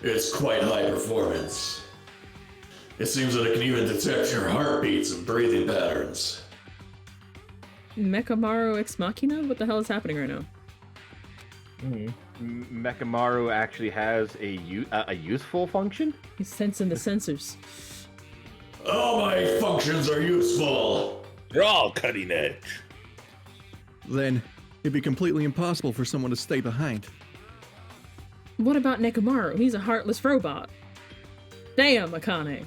It's quite high performance. It seems that it can even detect your heartbeats and breathing patterns. Nekomaru ex machina? What the hell is happening right now? Nekomaru actually has a useful function? He's sensing the sensors. All my functions are useful. They're all cutting edge. Then it'd be completely impossible for someone to stay behind. What about Nekomaru? He's a heartless robot. Damn, Akane.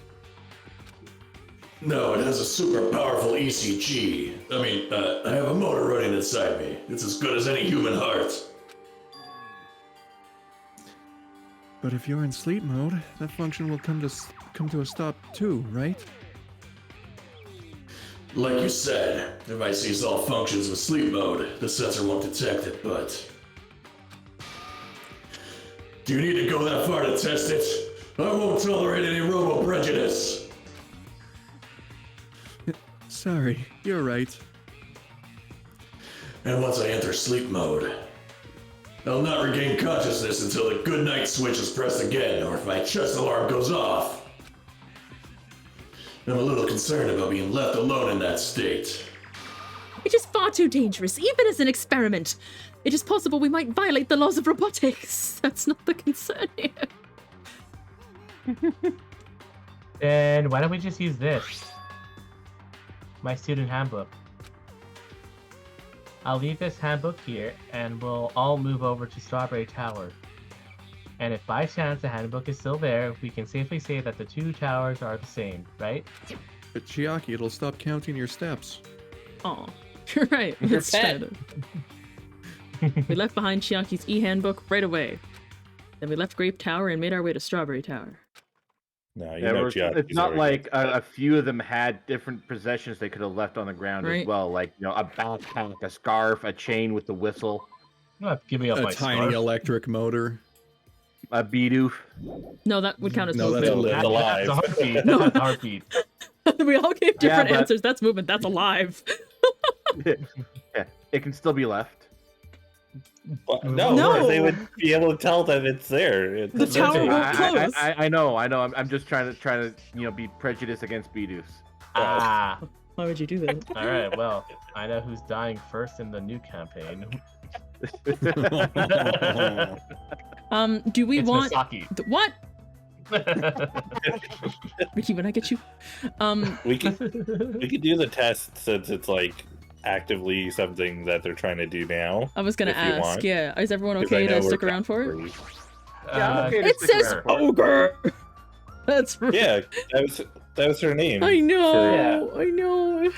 No, it has a super powerful ECG. I have a motor running inside me. It's as good as any human heart. But if you're in sleep mode, that function will come to a stop too, right? Like you said, if I cease all functions with sleep mode, the sensor won't detect it, but... Do you need to go that far to test it? I won't tolerate any robo-prejudice. Sorry, you're right. And once I enter sleep mode, I'll not regain consciousness until the good night switch is pressed again, or if my chest alarm goes off. I'm a little concerned about being left alone in that state. It is far too dangerous, even as an experiment. It is possible we might violate the laws of robotics. That's not the concern here. Then why don't we just use this? My student handbook. I'll leave this handbook here, and we'll all move over to Strawberry Tower. And if by chance the handbook is still there, we can safely say that the two towers are the same, right? But Chiaki, it'll stop counting your steps. Aw, you're right. Your It's pet. sad. We left behind Chiaki's e-handbook right away. Then we left Grape Tower and made our way to Strawberry Tower. No, you Yeah, know, it's not like a few of them had different possessions they could have left on the ground Right. as well, like a backpack, a scarf, a chain with the whistle, Give me up A my tiny scarf. electric motor. a bidoof. No, that would count as No, that's movement. a live alive. That's a heartbeat. That's a heartbeat. We all gave different but- answers. That's movement. That's alive. Yeah, it can still be left. No, No. they would be able to tell that it's there. It's The tower sensor. won't close. I know. I'm just trying to be prejudiced against bidoofs. Ah. Why would you do that? Alright, well, I know who's dying first in the new campaign. Do we It's want Misaki. what? Ricky, when I get you, we could do the test since it's like actively something that they're trying to do now. I was gonna if you ask. want. Yeah, is everyone 'Cause I okay know to we're stick around for it? free. Yeah, I'm okay to It stick says around for it. ogre. That's right. Yeah, that was her name. I know. For- I know.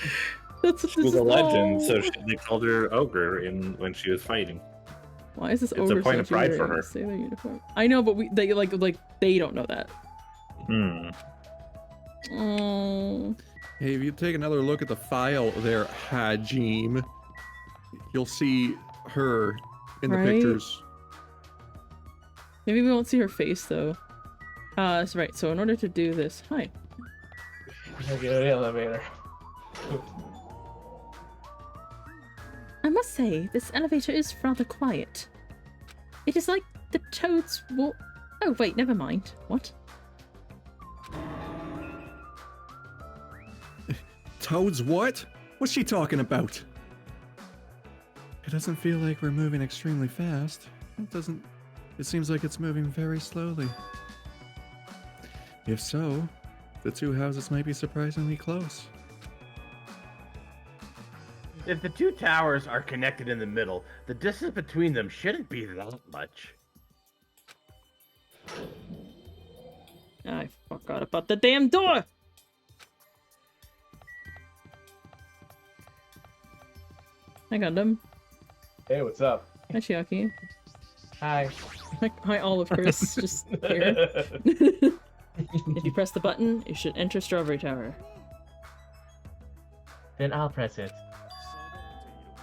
That's what She was this a is legend, all- so they called her Ogre when she was fighting. Why is this it's a ogre point of statue pride for wearing her. a sailor uniform? I know, but they like they don't know that. Hmm. Oh. Hey, if you take another look at the file there, Hajime, you'll see her in the Right? pictures. Maybe we won't see her face though. That's right. So in order to do this, hi. Get an elevator. I must say, this elevator is rather quiet. It is like the toads walk. Oh, wait, never mind. What? Toads what? What's she talking about? It doesn't feel like we're moving extremely fast. It seems like it's moving very slowly. If so, the two houses might be surprisingly close. If the two towers are connected in the middle, the distance between them shouldn't be that much. I forgot about the damn door! Hi, Gundham. Hey, what's up? Hi, Chiaki. Hi. Hi, all of Kris. Just here. If you press the button, you should enter Strawberry Tower. Then I'll press it.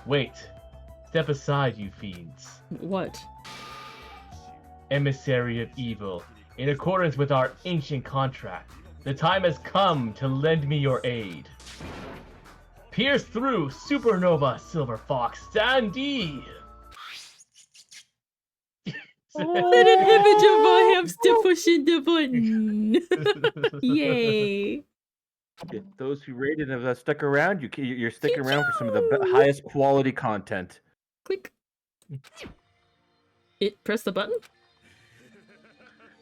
Wait. Step aside, you fiends. What? Emissary of evil. In accordance with our ancient contract, the time has come to lend me your aid. Pierce through Supernova Silver Fox Sandy! An image of my hamster pushing the button! Yay! If those who rated have stuck around, you're sticking around for some of the highest quality content. Click. Press the button?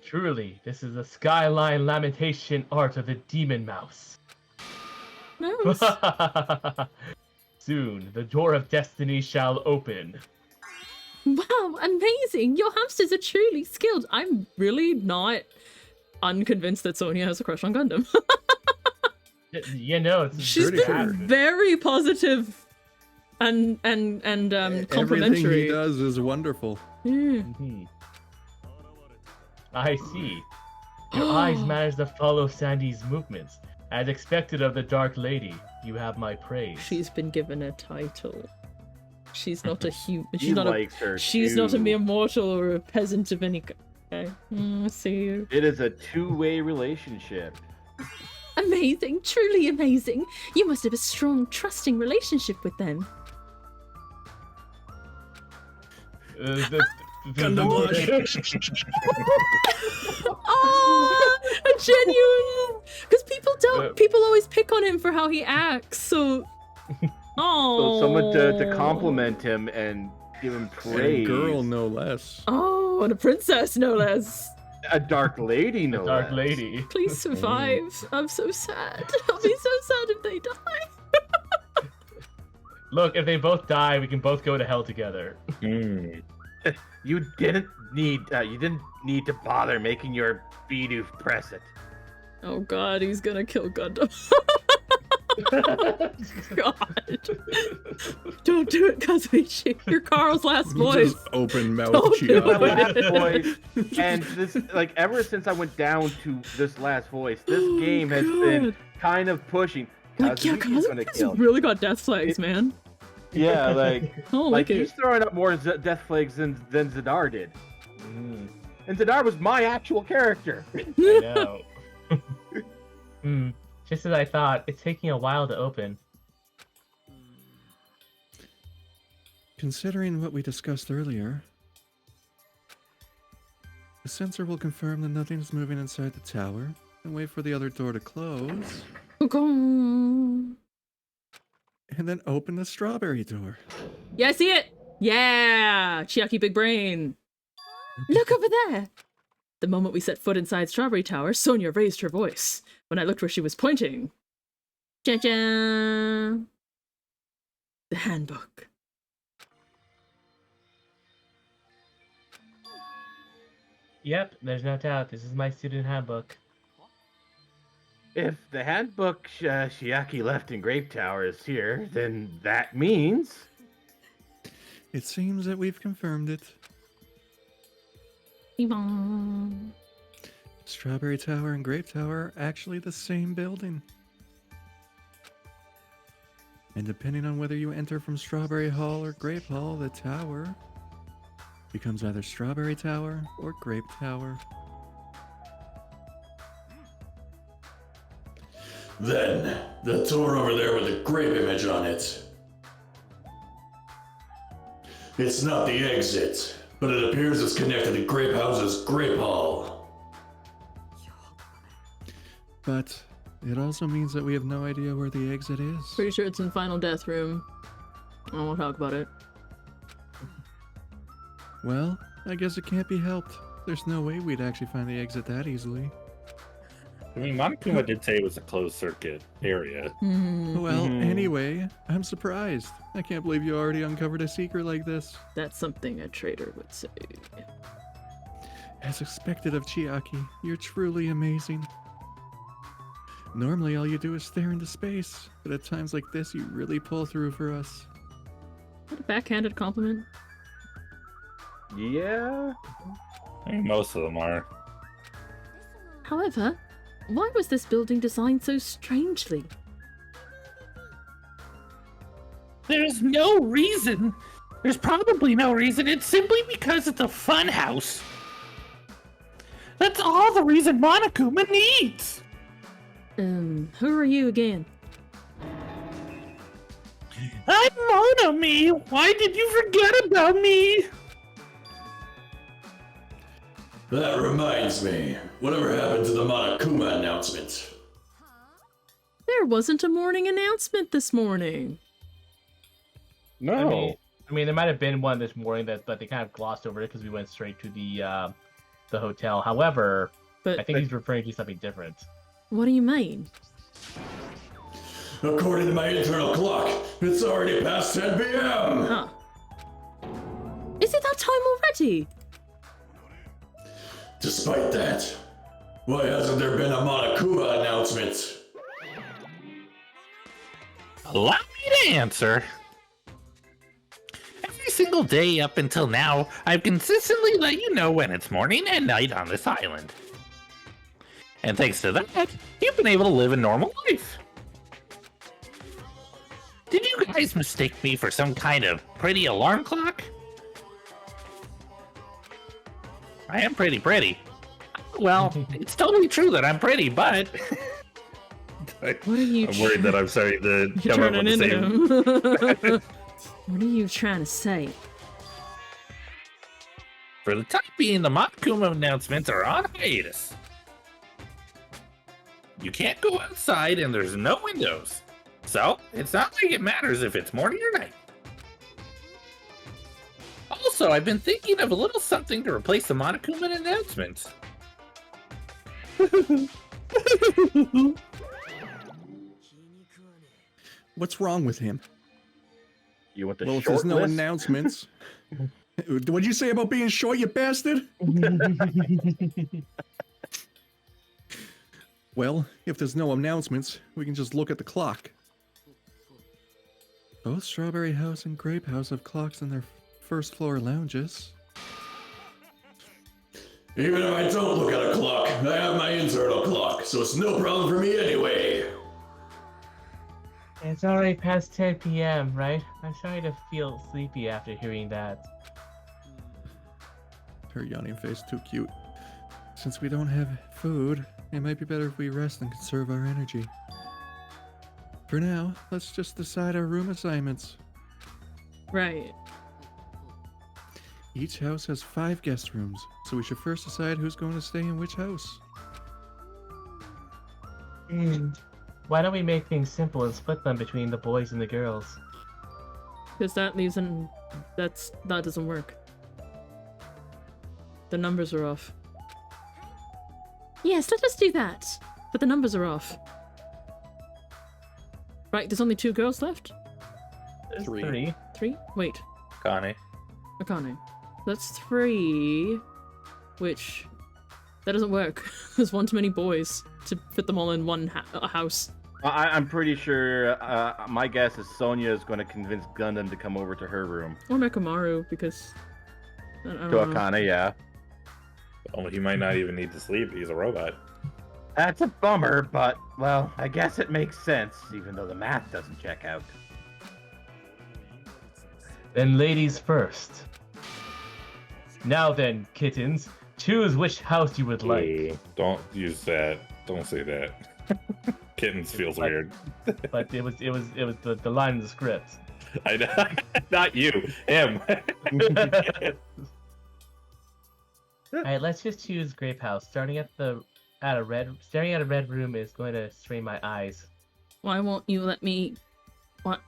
Truly, this is the skyline lamentation art of the demon mouse. Nice. Soon, the door of destiny shall open. Wow, amazing! Your hamsters are truly skilled. I'm really not unconvinced that Sonia has a crush on Gundham. You know, it's She's pretty been sure. very positive and Everything complimentary. he does is wonderful. Yeah. Mhm. I see. Your eyes manage to follow Sandy's movements. As expected of the Dark Lady, you have my praise. She's been given a title. She's not a human. He She's not likes her a. She's not a too. mere mortal or a peasant of any. Okay. I see you. It is a two-way relationship. Amazing, truly amazing. You must have a strong, trusting relationship with them. Gundam blush. Oh, a genuine. Because people don't. People always pick on him for how he acts. So. Oh. So someone to compliment him and give him And praise. girl, no less. Oh, and a princess, no less. A dark lady, no Dark less. Lady. Please survive. I'm so sad. I'll be so sad if they die. Look, if they both die, we can both go to hell together. You didn't need to bother making your Bidoof press it. Oh god, he's gonna kill Gundam. God. Don't do it, Kazuichi. You're Karl's last voice. Just open mouth Don't do Chiaki. it. Last voice, and this, like, ever since I went down to this last voice, this Oh, game has God. been kind of pushing. Like, yeah, Kazuichi's gonna kill. Kazuichi's really got death flags, man. Yeah, like, I don't like like he's it. throwing up more death flags than Zadar did. And Zadar was my actual character. I know. Just as I thought, it's taking a while to open. Considering what we discussed earlier, the sensor will confirm that nothing is moving inside the tower and wait for the other door to close, Gong. and then open the strawberry door. Yeah, I see it. Yeah, Chiaki big brain. Look over there. The moment we set foot inside Strawberry Tower, Sonia raised her voice. When I looked where she was pointing, ja-ja! The handbook. Yep, there's no doubt. This is my student handbook. If the handbook Chiaki left in Grape Tower is here, then that means It seems that we've confirmed it. Bing-bong. Strawberry Tower and Grape Tower are actually the same building. And depending on whether you enter from Strawberry Hall or Grape Hall, the tower becomes either Strawberry Tower or Grape Tower. Then, the door over there with the grape image on it. It's not the exit, but it appears it's connected to Grape House's Grape Hall. But it also means that we have no idea where the exit is. Pretty sure it's in Final Death Room. I won't talk about it. Well, I guess it can't be helped. There's no way we'd actually find the exit that easily. I mean, Monokuma did say it was a closed circuit area. Well, Mhm. anyway, I'm surprised. I can't believe you already uncovered a secret like this. That's something a traitor would say. As expected of Chiaki, you're truly amazing. Normally, all you do is stare into space, but at times like this, you really pull through for us. What a backhanded compliment. Yeah. I mean, most of them are. However, why was this building designed so strangely? There's no reason. There's probably no reason. It's simply because it's a fun house. That's all the reason Monokuma needs. Who are you again? I'm Monomi. Why did you forget about me? That reminds me. Whatever happened to the Monokuma announcement? There wasn't a morning announcement this morning. No. I mean, there might have been one this morning but they kind of glossed over it because we went straight to the hotel. However, But I think he's referring to something different. what do you mean? According to my internal clock, it's already past 10 p.m. Huh. Is it that time already? Despite that, why hasn't there been a Monokuma announcement? Allow me to answer. Every single day up until now, I've consistently let you know when it's morning and night on this island. And thanks to that, you've been able to live a normal life. Did you guys mistake me for some kind of pretty alarm clock? I am pretty. Well, it's totally true that I'm pretty, but... What are you? I'm worried that I'm starting to You're come up turning with the into same. him. What are you trying to say? For the time being, the Monokuma announcements are on hiatus. You can't go outside and there's no windows. So, it's not like it matters if it's morning or night. Also, I've been thinking of a little something to replace the Monokuma announcements. What's wrong with him? You want the Well, if short there's no list? announcements... What'd you say about being short, you bastard? Well, if there's no announcements, we can just look at the clock. Both Strawberry House and Grape House have clocks in their first floor lounges. Even if I don't look at a clock, I have my internal clock, so it's no problem for me anyway. It's already past 10 p.m., right? I'm starting to feel sleepy after hearing that. Her yawning face too cute. Since we don't have food, it might be better if we rest and conserve our energy. For now, let's just decide our room assignments. Right. Each house has 5 guest rooms, so we should first decide who's going to stay in which house. Why don't we make things simple and split them between the boys and the girls? Because that leaves an... that doesn't work. The numbers are off. Yes, let us do that. But the numbers are off. Right, there's only 2 girls left? There's Three. 3. 3? Wait. Akane. Akane. That's 3. Which... that doesn't work. There's one too many boys to fit them all in one house. I'm pretty sure. My guess is Sonia is going to convince Gundham to come over to her room. Or Nekomaru, because... I don't To know. Akane, yeah. Oh, he might not even need to sleep. He's a robot. That's a bummer, but, well, I guess it makes sense, even though the math doesn't check out. Then ladies first. Now then, kittens, choose which house you would like. Ooh, don't use that. Don't say that. Kittens feels Like- weird. But it was the line in the script. I know. Not you. Him. Alright, let's just choose Grape House. Staring at a red room is going to strain my eyes. Why won't you let me... What?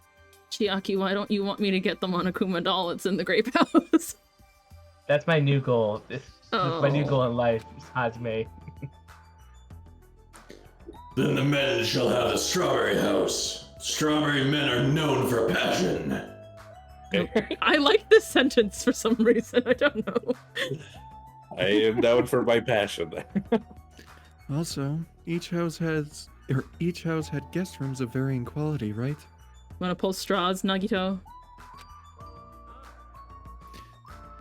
Chiaki, why don't you want me to get the Monokuma doll? It's in the Grape House. That's my new goal. This is my new Oh. goal in life, Hajime. Then the men shall have the strawberry house. Strawberry men are known for passion. I like this sentence for some reason. I don't know. I am down for my passion. Also, each house had guest rooms of varying quality, right? Wanna pull straws, Nagito?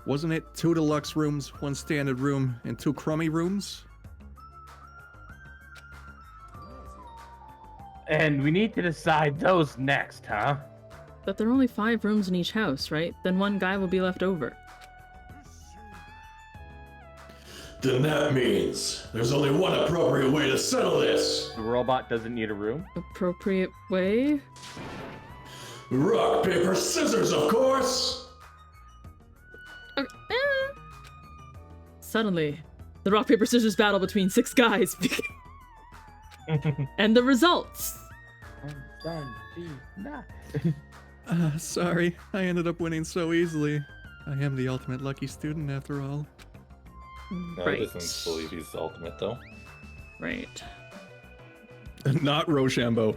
Wasn't it 2 deluxe rooms, 1 standard room, and 2 crummy rooms? And we need to decide those next, huh? But there are only 5 rooms in each house, right? Then 1 guy will be left over. Then that means there's only one appropriate way to settle this. The robot doesn't need a room. Appropriate way? Rock, paper, scissors, of course! Suddenly, the rock, paper, scissors battle between 6 guys. And the results. Sorry, I ended up winning so easily. I am the ultimate lucky student after all. No, Right. he doesn't believe he's the ultimate, though. Right. Not Rochambeau.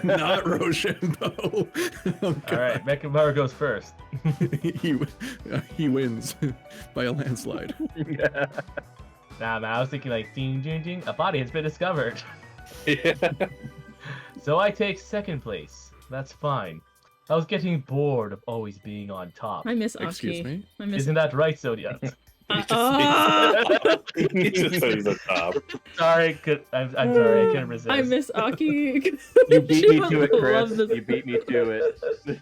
Not Rochambeau. Oh, Alright, Nekomaru goes first. he wins by a landslide. Nah, man, I was thinking like, ding, ding, ding, a body has been discovered. Yeah. So I take 2nd place. That's fine. I was getting bored of always being on top. I miss Aki. Excuse me? I miss Isn't that right, Sonia? He just says the top. Sorry, I'm sorry, I couldn't resist. I miss Aki. You beat She me would to it, love Chris. this. You beat me to it.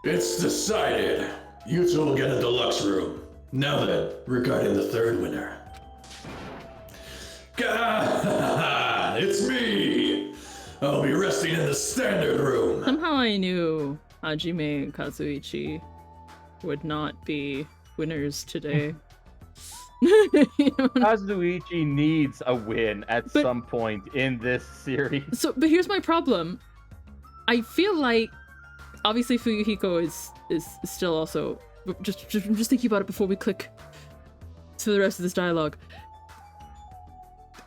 It's decided. You 2 will get a deluxe room. Now then, regarding the 3rd winner. Gah! It's me! I'll be resting in the standard room. Somehow I knew Hajime and Kazuichi would not be winners today. Kazuichi needs a win at But- some point in this series. So, but here's my problem. I feel like, obviously, Fuyuhiko is still also just thinking about it before we click to the rest of this dialogue.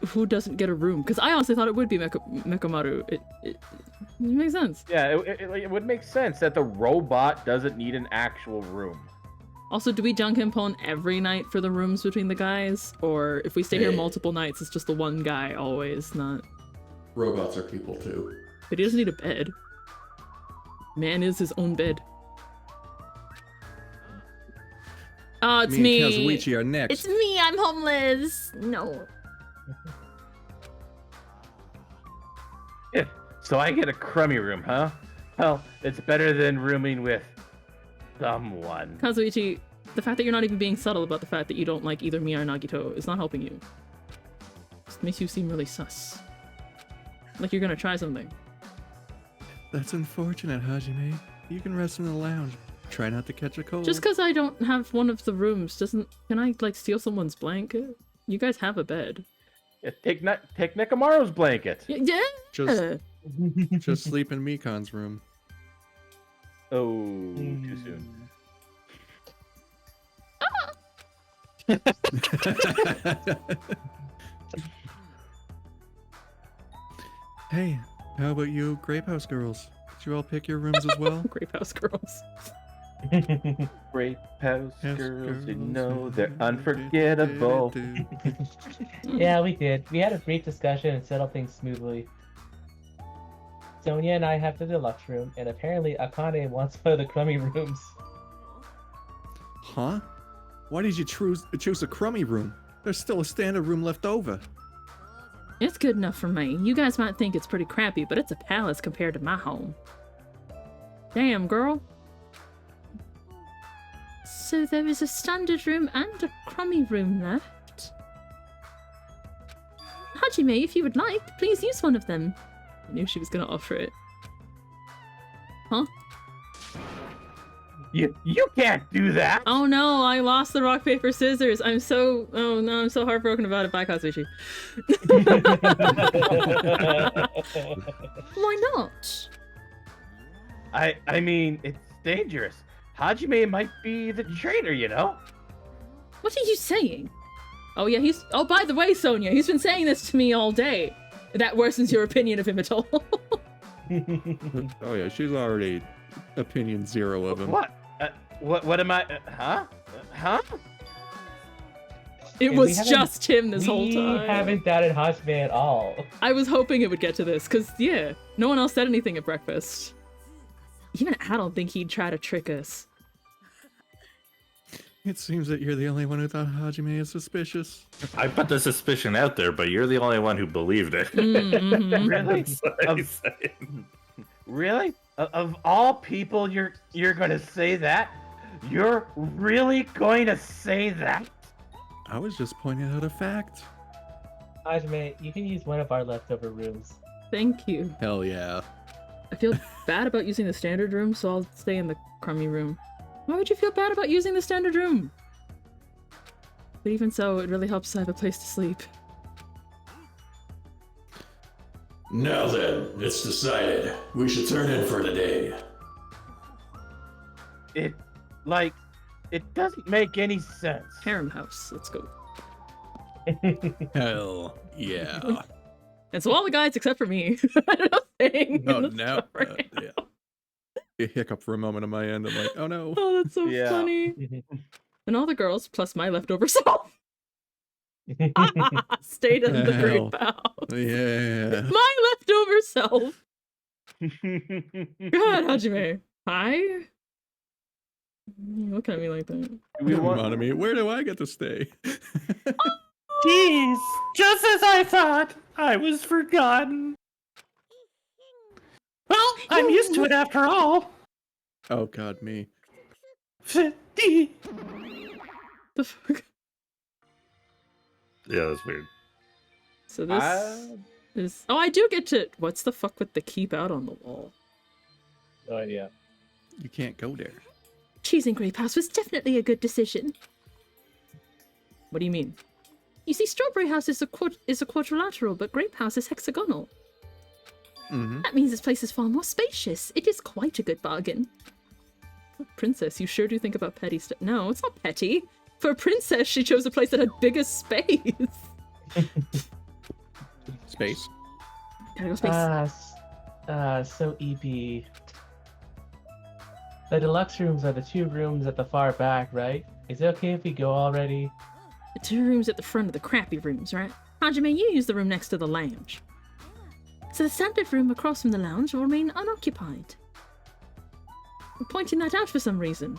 Who doesn't get a room? Because I honestly thought it would be Nekomaru. It makes sense. Yeah, it would make sense that the robot doesn't need an actual room. Also, do we dunk him pon every night for the rooms between the guys? Or if we stay here Hey. multiple nights, it's just the one guy always, not... Robots are people too. But he doesn't need a bed. Man is his own bed. Oh, it's Me and me. Kazuichi are next. It's me, I'm homeless. No. So I get a crummy room, huh? Well, it's better than rooming with someone. Kazuichi, the fact that you're not even being subtle about the fact that you don't like either me or Nagito is not helping you. Just makes you seem really sus. Like you're gonna try something. That's unfortunate, Hajime. You can rest in the lounge. Try not to catch a cold. Just because I don't have one of the rooms doesn't... Can I, like, steal someone's blanket? You guys have a bed. Yeah, take Nekomaru's blanket. Yeah. Just sleep in Mikan's room. Oh, too soon. Hey, how about you, Grape House girls? Did you all pick your rooms as well? Grape House Girls. Grape House House girls, you girls, know they're unforgettable. Yeah, we did. We had a brief discussion and settled things smoothly. Sonia and I have the deluxe room, and apparently Akane wants one of the crummy rooms. Huh? Why did you choose a crummy room? There's still a standard room left over. It's good enough for me. You guys might think it's pretty crappy, but it's a palace compared to my home. Damn, girl. So there is a standard room and a crummy room left. Hajime, if you would like, please use one of them. I knew she was gonna offer it. Huh? You can't do that. Oh no, I lost the rock, paper, scissors. I'm so heartbroken about it. Bye, Kazuichi. Why not? I mean, it's dangerous. Hajime might be the traitor, you know? What are you saying? Oh yeah, oh, by the way, Sonia, he's been saying this to me all day. That worsens your opinion of him at all. Oh yeah, she's already opinion 0 of him. What? What am I? Huh? It was just him this whole time. We haven't doubted Hajime at all. I was hoping it would get to this, because, yeah, no one else said anything at breakfast. Even I don't think he'd try to trick us. It seems that you're the only one who thought Hajime is suspicious. I put the suspicion out there, but you're the only one who believed it. Mm-hmm. Really? That's what he's saying. Really? Of all people, you're gonna say that? You're really going to say that? I was just pointing out a fact. Hajime, you can use one of our leftover rooms. Thank you. Hell yeah. I feel bad about using the standard room, so I'll stay in the crummy room. Why would you feel bad about using the standard room? But even so, it really helps to have a place to sleep. Now then, it's decided. We should turn in for today. It doesn't make any sense. Harem house, let's go. Hell yeah. And so all the guys except for me are staying Oh, in the no. story. Yeah. A hiccup for a moment on my end. I'm like, oh no. Oh, that's so Yeah. funny. And all the girls, plus my leftover self, stayed in the Hell. grape house. Yeah. My leftover self. God, Hajime. Hi? You looking at me like that? Monami, where do I get to stay? Jeez, just as I thought, I was forgotten. Well, I'm used to it after all. Oh god, me. 50. The fuck? Yeah, that's weird. So this is... Oh, I do get to... What's the fuck with the keep out on the wall? No idea. You can't go there. Choosing Grape House was definitely a good decision. What do you mean? You see, Strawberry House is a quadrilateral, but Grape House is hexagonal. Mm-hmm. That means this place is far more spacious. It is quite a good bargain. Princess, you sure do think about petty stuff. No, it's not petty. For a princess, she chose a place that had bigger space. Space? Gotta go space. So EP. The deluxe rooms are the 2 rooms at the far back, right? Is it okay if we go already? The 2 rooms at the front of the crappy rooms, right? Hajime, you use the room next to the lounge. So the standard room across from the lounge will remain unoccupied. I'm pointing that out for some reason.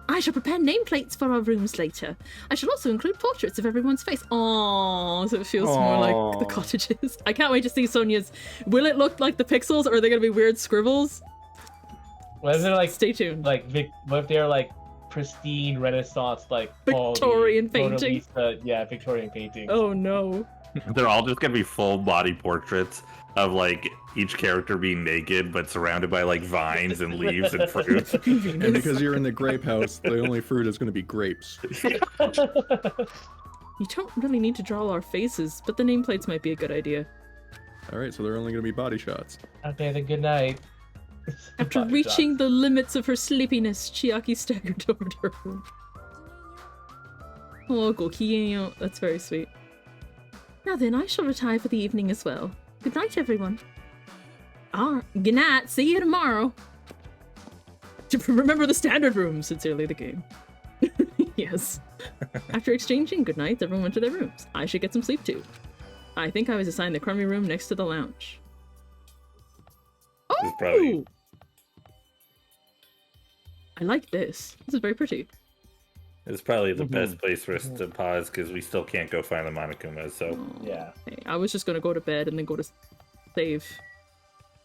I shall prepare nameplates for our rooms later. I shall also include portraits of everyone's face. Oh, so it feels more like the cottages. I can't wait to see Sonia's. Will it look like the pixels, or are they gonna be weird scribbles? What if they're like, Stay tuned. what if they're like pristine Renaissance, like Victorian Mona painting. Lisa, yeah, Victorian painting. Oh no. They're all just gonna be full body portraits of like each character being naked but surrounded by like vines and leaves and fruit. And because you're in the grape house, the only fruit is going to be grapes. You don't really need to draw our faces, but the nameplates might be a good idea. Alright, so they're only going to be body shots. Okay, then good night. After Body reaching shots. the limits of her sleepiness, Chiaki staggered toward her room. Oh, Gokigenyo. That's very sweet. Now then, I shall retire for the evening as well. Good night, everyone. Good night. See you tomorrow. Remember the standard room. Sincerely, the game. Yes. After exchanging good nights, everyone went to their rooms. I should get some sleep too. I think I was assigned the crummy room next to the lounge. It's probably- I like this. This is very pretty. It's probably the best place for us to pause because we still can't go find the Monokuma. So, Yeah. Okay, I was just gonna go to bed and then go to save.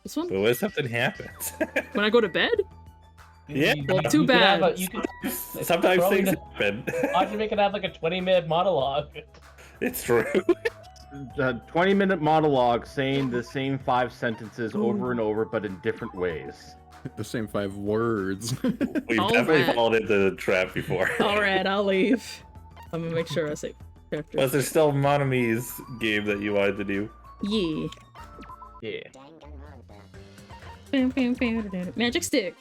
This one? but what if something happens? When I go to bed? Yeah. Well, too you could have bad. you could, Sometimes probably things not- happen. Hajime could have like a 20-minute monologue. It's true. A 20-minute monologue saying the same 5 sentences over and over, but in different ways. The same 5 words. We've All definitely right. fallen into the trap before. Alright, I'll leave. I'm gonna make sure I save characters. Was there still Monami's game that you wanted to do? Yeah. Yeah. Magic stick.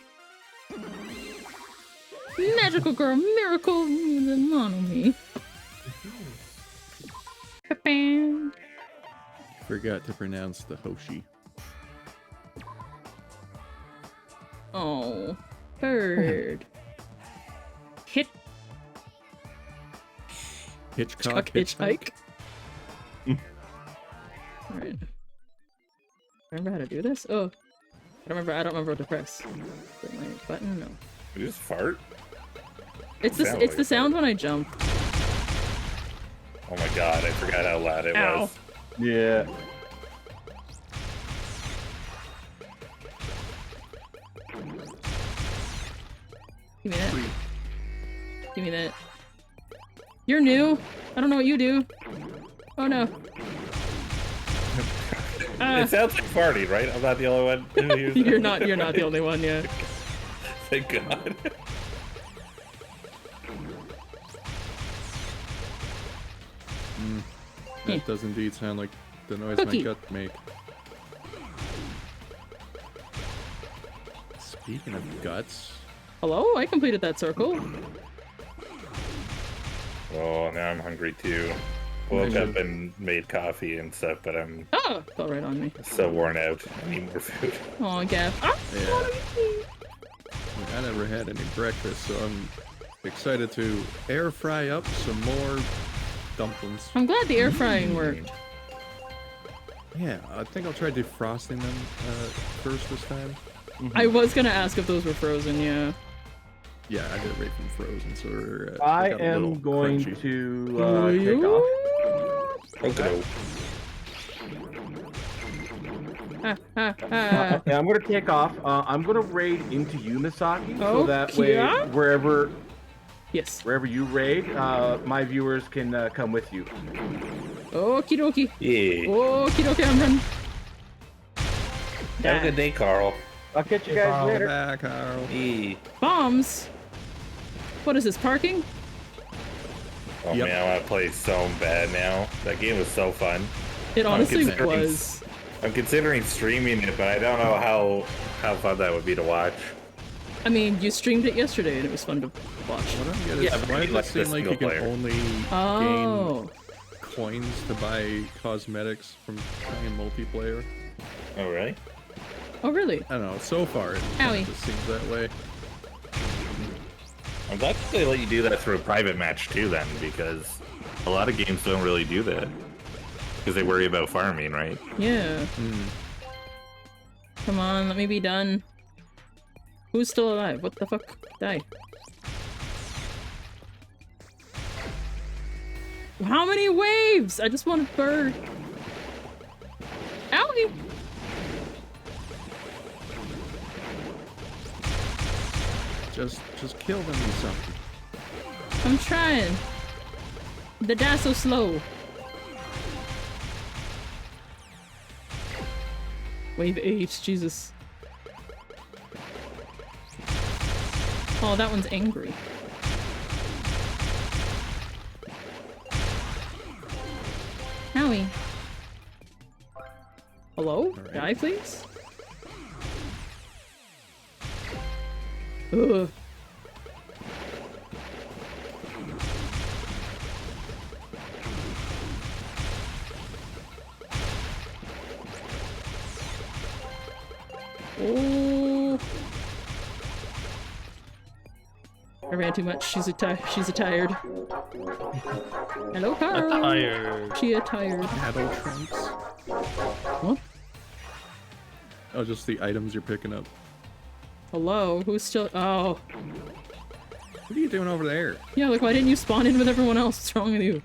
Magical girl, miracle, the monomy. Ba-bam. Forgot to pronounce the Hoshi. Oh, bird. Hitchcock Hitchhike. Alright. Remember how to do this? Oh. I don't remember what to press. Is it my button? No. You just fart? It's Sound the like sound fart. when I jump. Oh my god, I forgot how loud it Ow. was. Yeah. Give me that. Give me that. You're new. I don't know what you do. Oh no. It sounds like farting, right? I'm not the only one. who hears that. You're not the only one, yeah. Thank God. That does indeed sound like the noise Cookie. my gut make. Speaking of guts, Hello? I completed that circle. Oh, now I'm hungry too. Woke up and made coffee and stuff, but I'm Oh, fell right on me. so worn out. I need more food. Oh, Gav. Ah, I never had any breakfast, so I'm excited to air fry up some more dumplings. I'm glad the air frying worked. Yeah, I think I'll try defrosting them first this time. I was gonna ask if those were frozen, yeah. Yeah, I did it right from frozen, so they I got a little am going crunchy. to take off. Okay. Yeah, I'm gonna take off. I'm gonna raid into you, Misaki, so that way Okay. wherever Yes. you raid, my viewers can come with you. Okie dokie. Yeah. Okie dokie, I'm running. Have a good day, Carl. I'll catch you Hey, guys Carl. later. Back, Carl. Yeah. Bombs? What is this, parking? Oh Yep. man, I want to play so bad now. That game was so fun. It honestly considering- was. I'm considering streaming it, but I don't know how fun that would be to watch. I mean, you streamed it yesterday and it was fun to watch. What I'm getting Yeah, is, but why you does like it the seem like you single can player. only Oh. gain coins to buy cosmetics from playing multiplayer? Oh really? Oh, really? I don't know, so far it Owie. just seems that way. I'm glad they let you do that through a private match too, then, because a lot of games don't really do that because they worry about farming, right? Yeah. Come on, let me be done. Who's still alive? What the fuck? Die. How many waves? I just want a bird. Owie! Just kill them or something. I'm trying. The die so slow. Wave 8, Jesus. Oh, that one's angry. Howie. Hello? Alright. Die, please? Ugh. Oh. I ran too much. She's a tired. Hello, Carl. Tired. She a tired. Battle trunks. What? Oh, just the items you're picking up. Hello? Who's still? Oh. What are you doing over there? Yeah, like why didn't you spawn in with everyone else? What's wrong with you?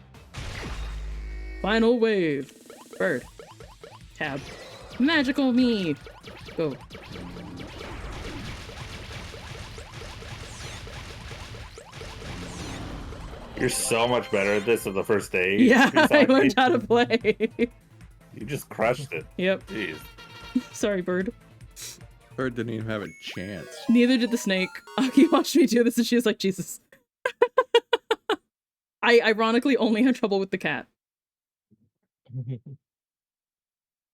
Final wave. Bird. Tab. Magical me. Go. You're so much better at this than the first day. Yeah, I Misaki. learned how to play. You just crushed it. Yep. Jeez. Sorry, bird. Bird didn't even have a chance. Neither did the snake. Aki watched me do this and she was like, Jesus. I ironically only had trouble with the cat.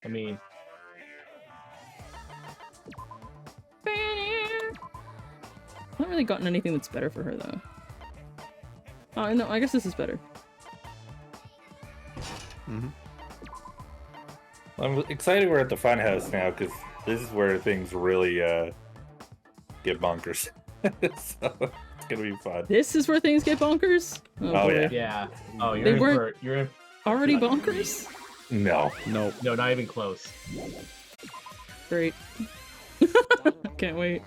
I mean, haven't really gotten anything that's better for her, though. Oh, no, I guess this is better. Mm-hmm. I'm excited we're at the fun house now, because this is where things really get bonkers. So it's gonna be fun. This is where things get bonkers? Oh, boy. Yeah. Oh, They weren't- you're in. Already bonkers? No. Nope. No, not even close. Great. Can't wait.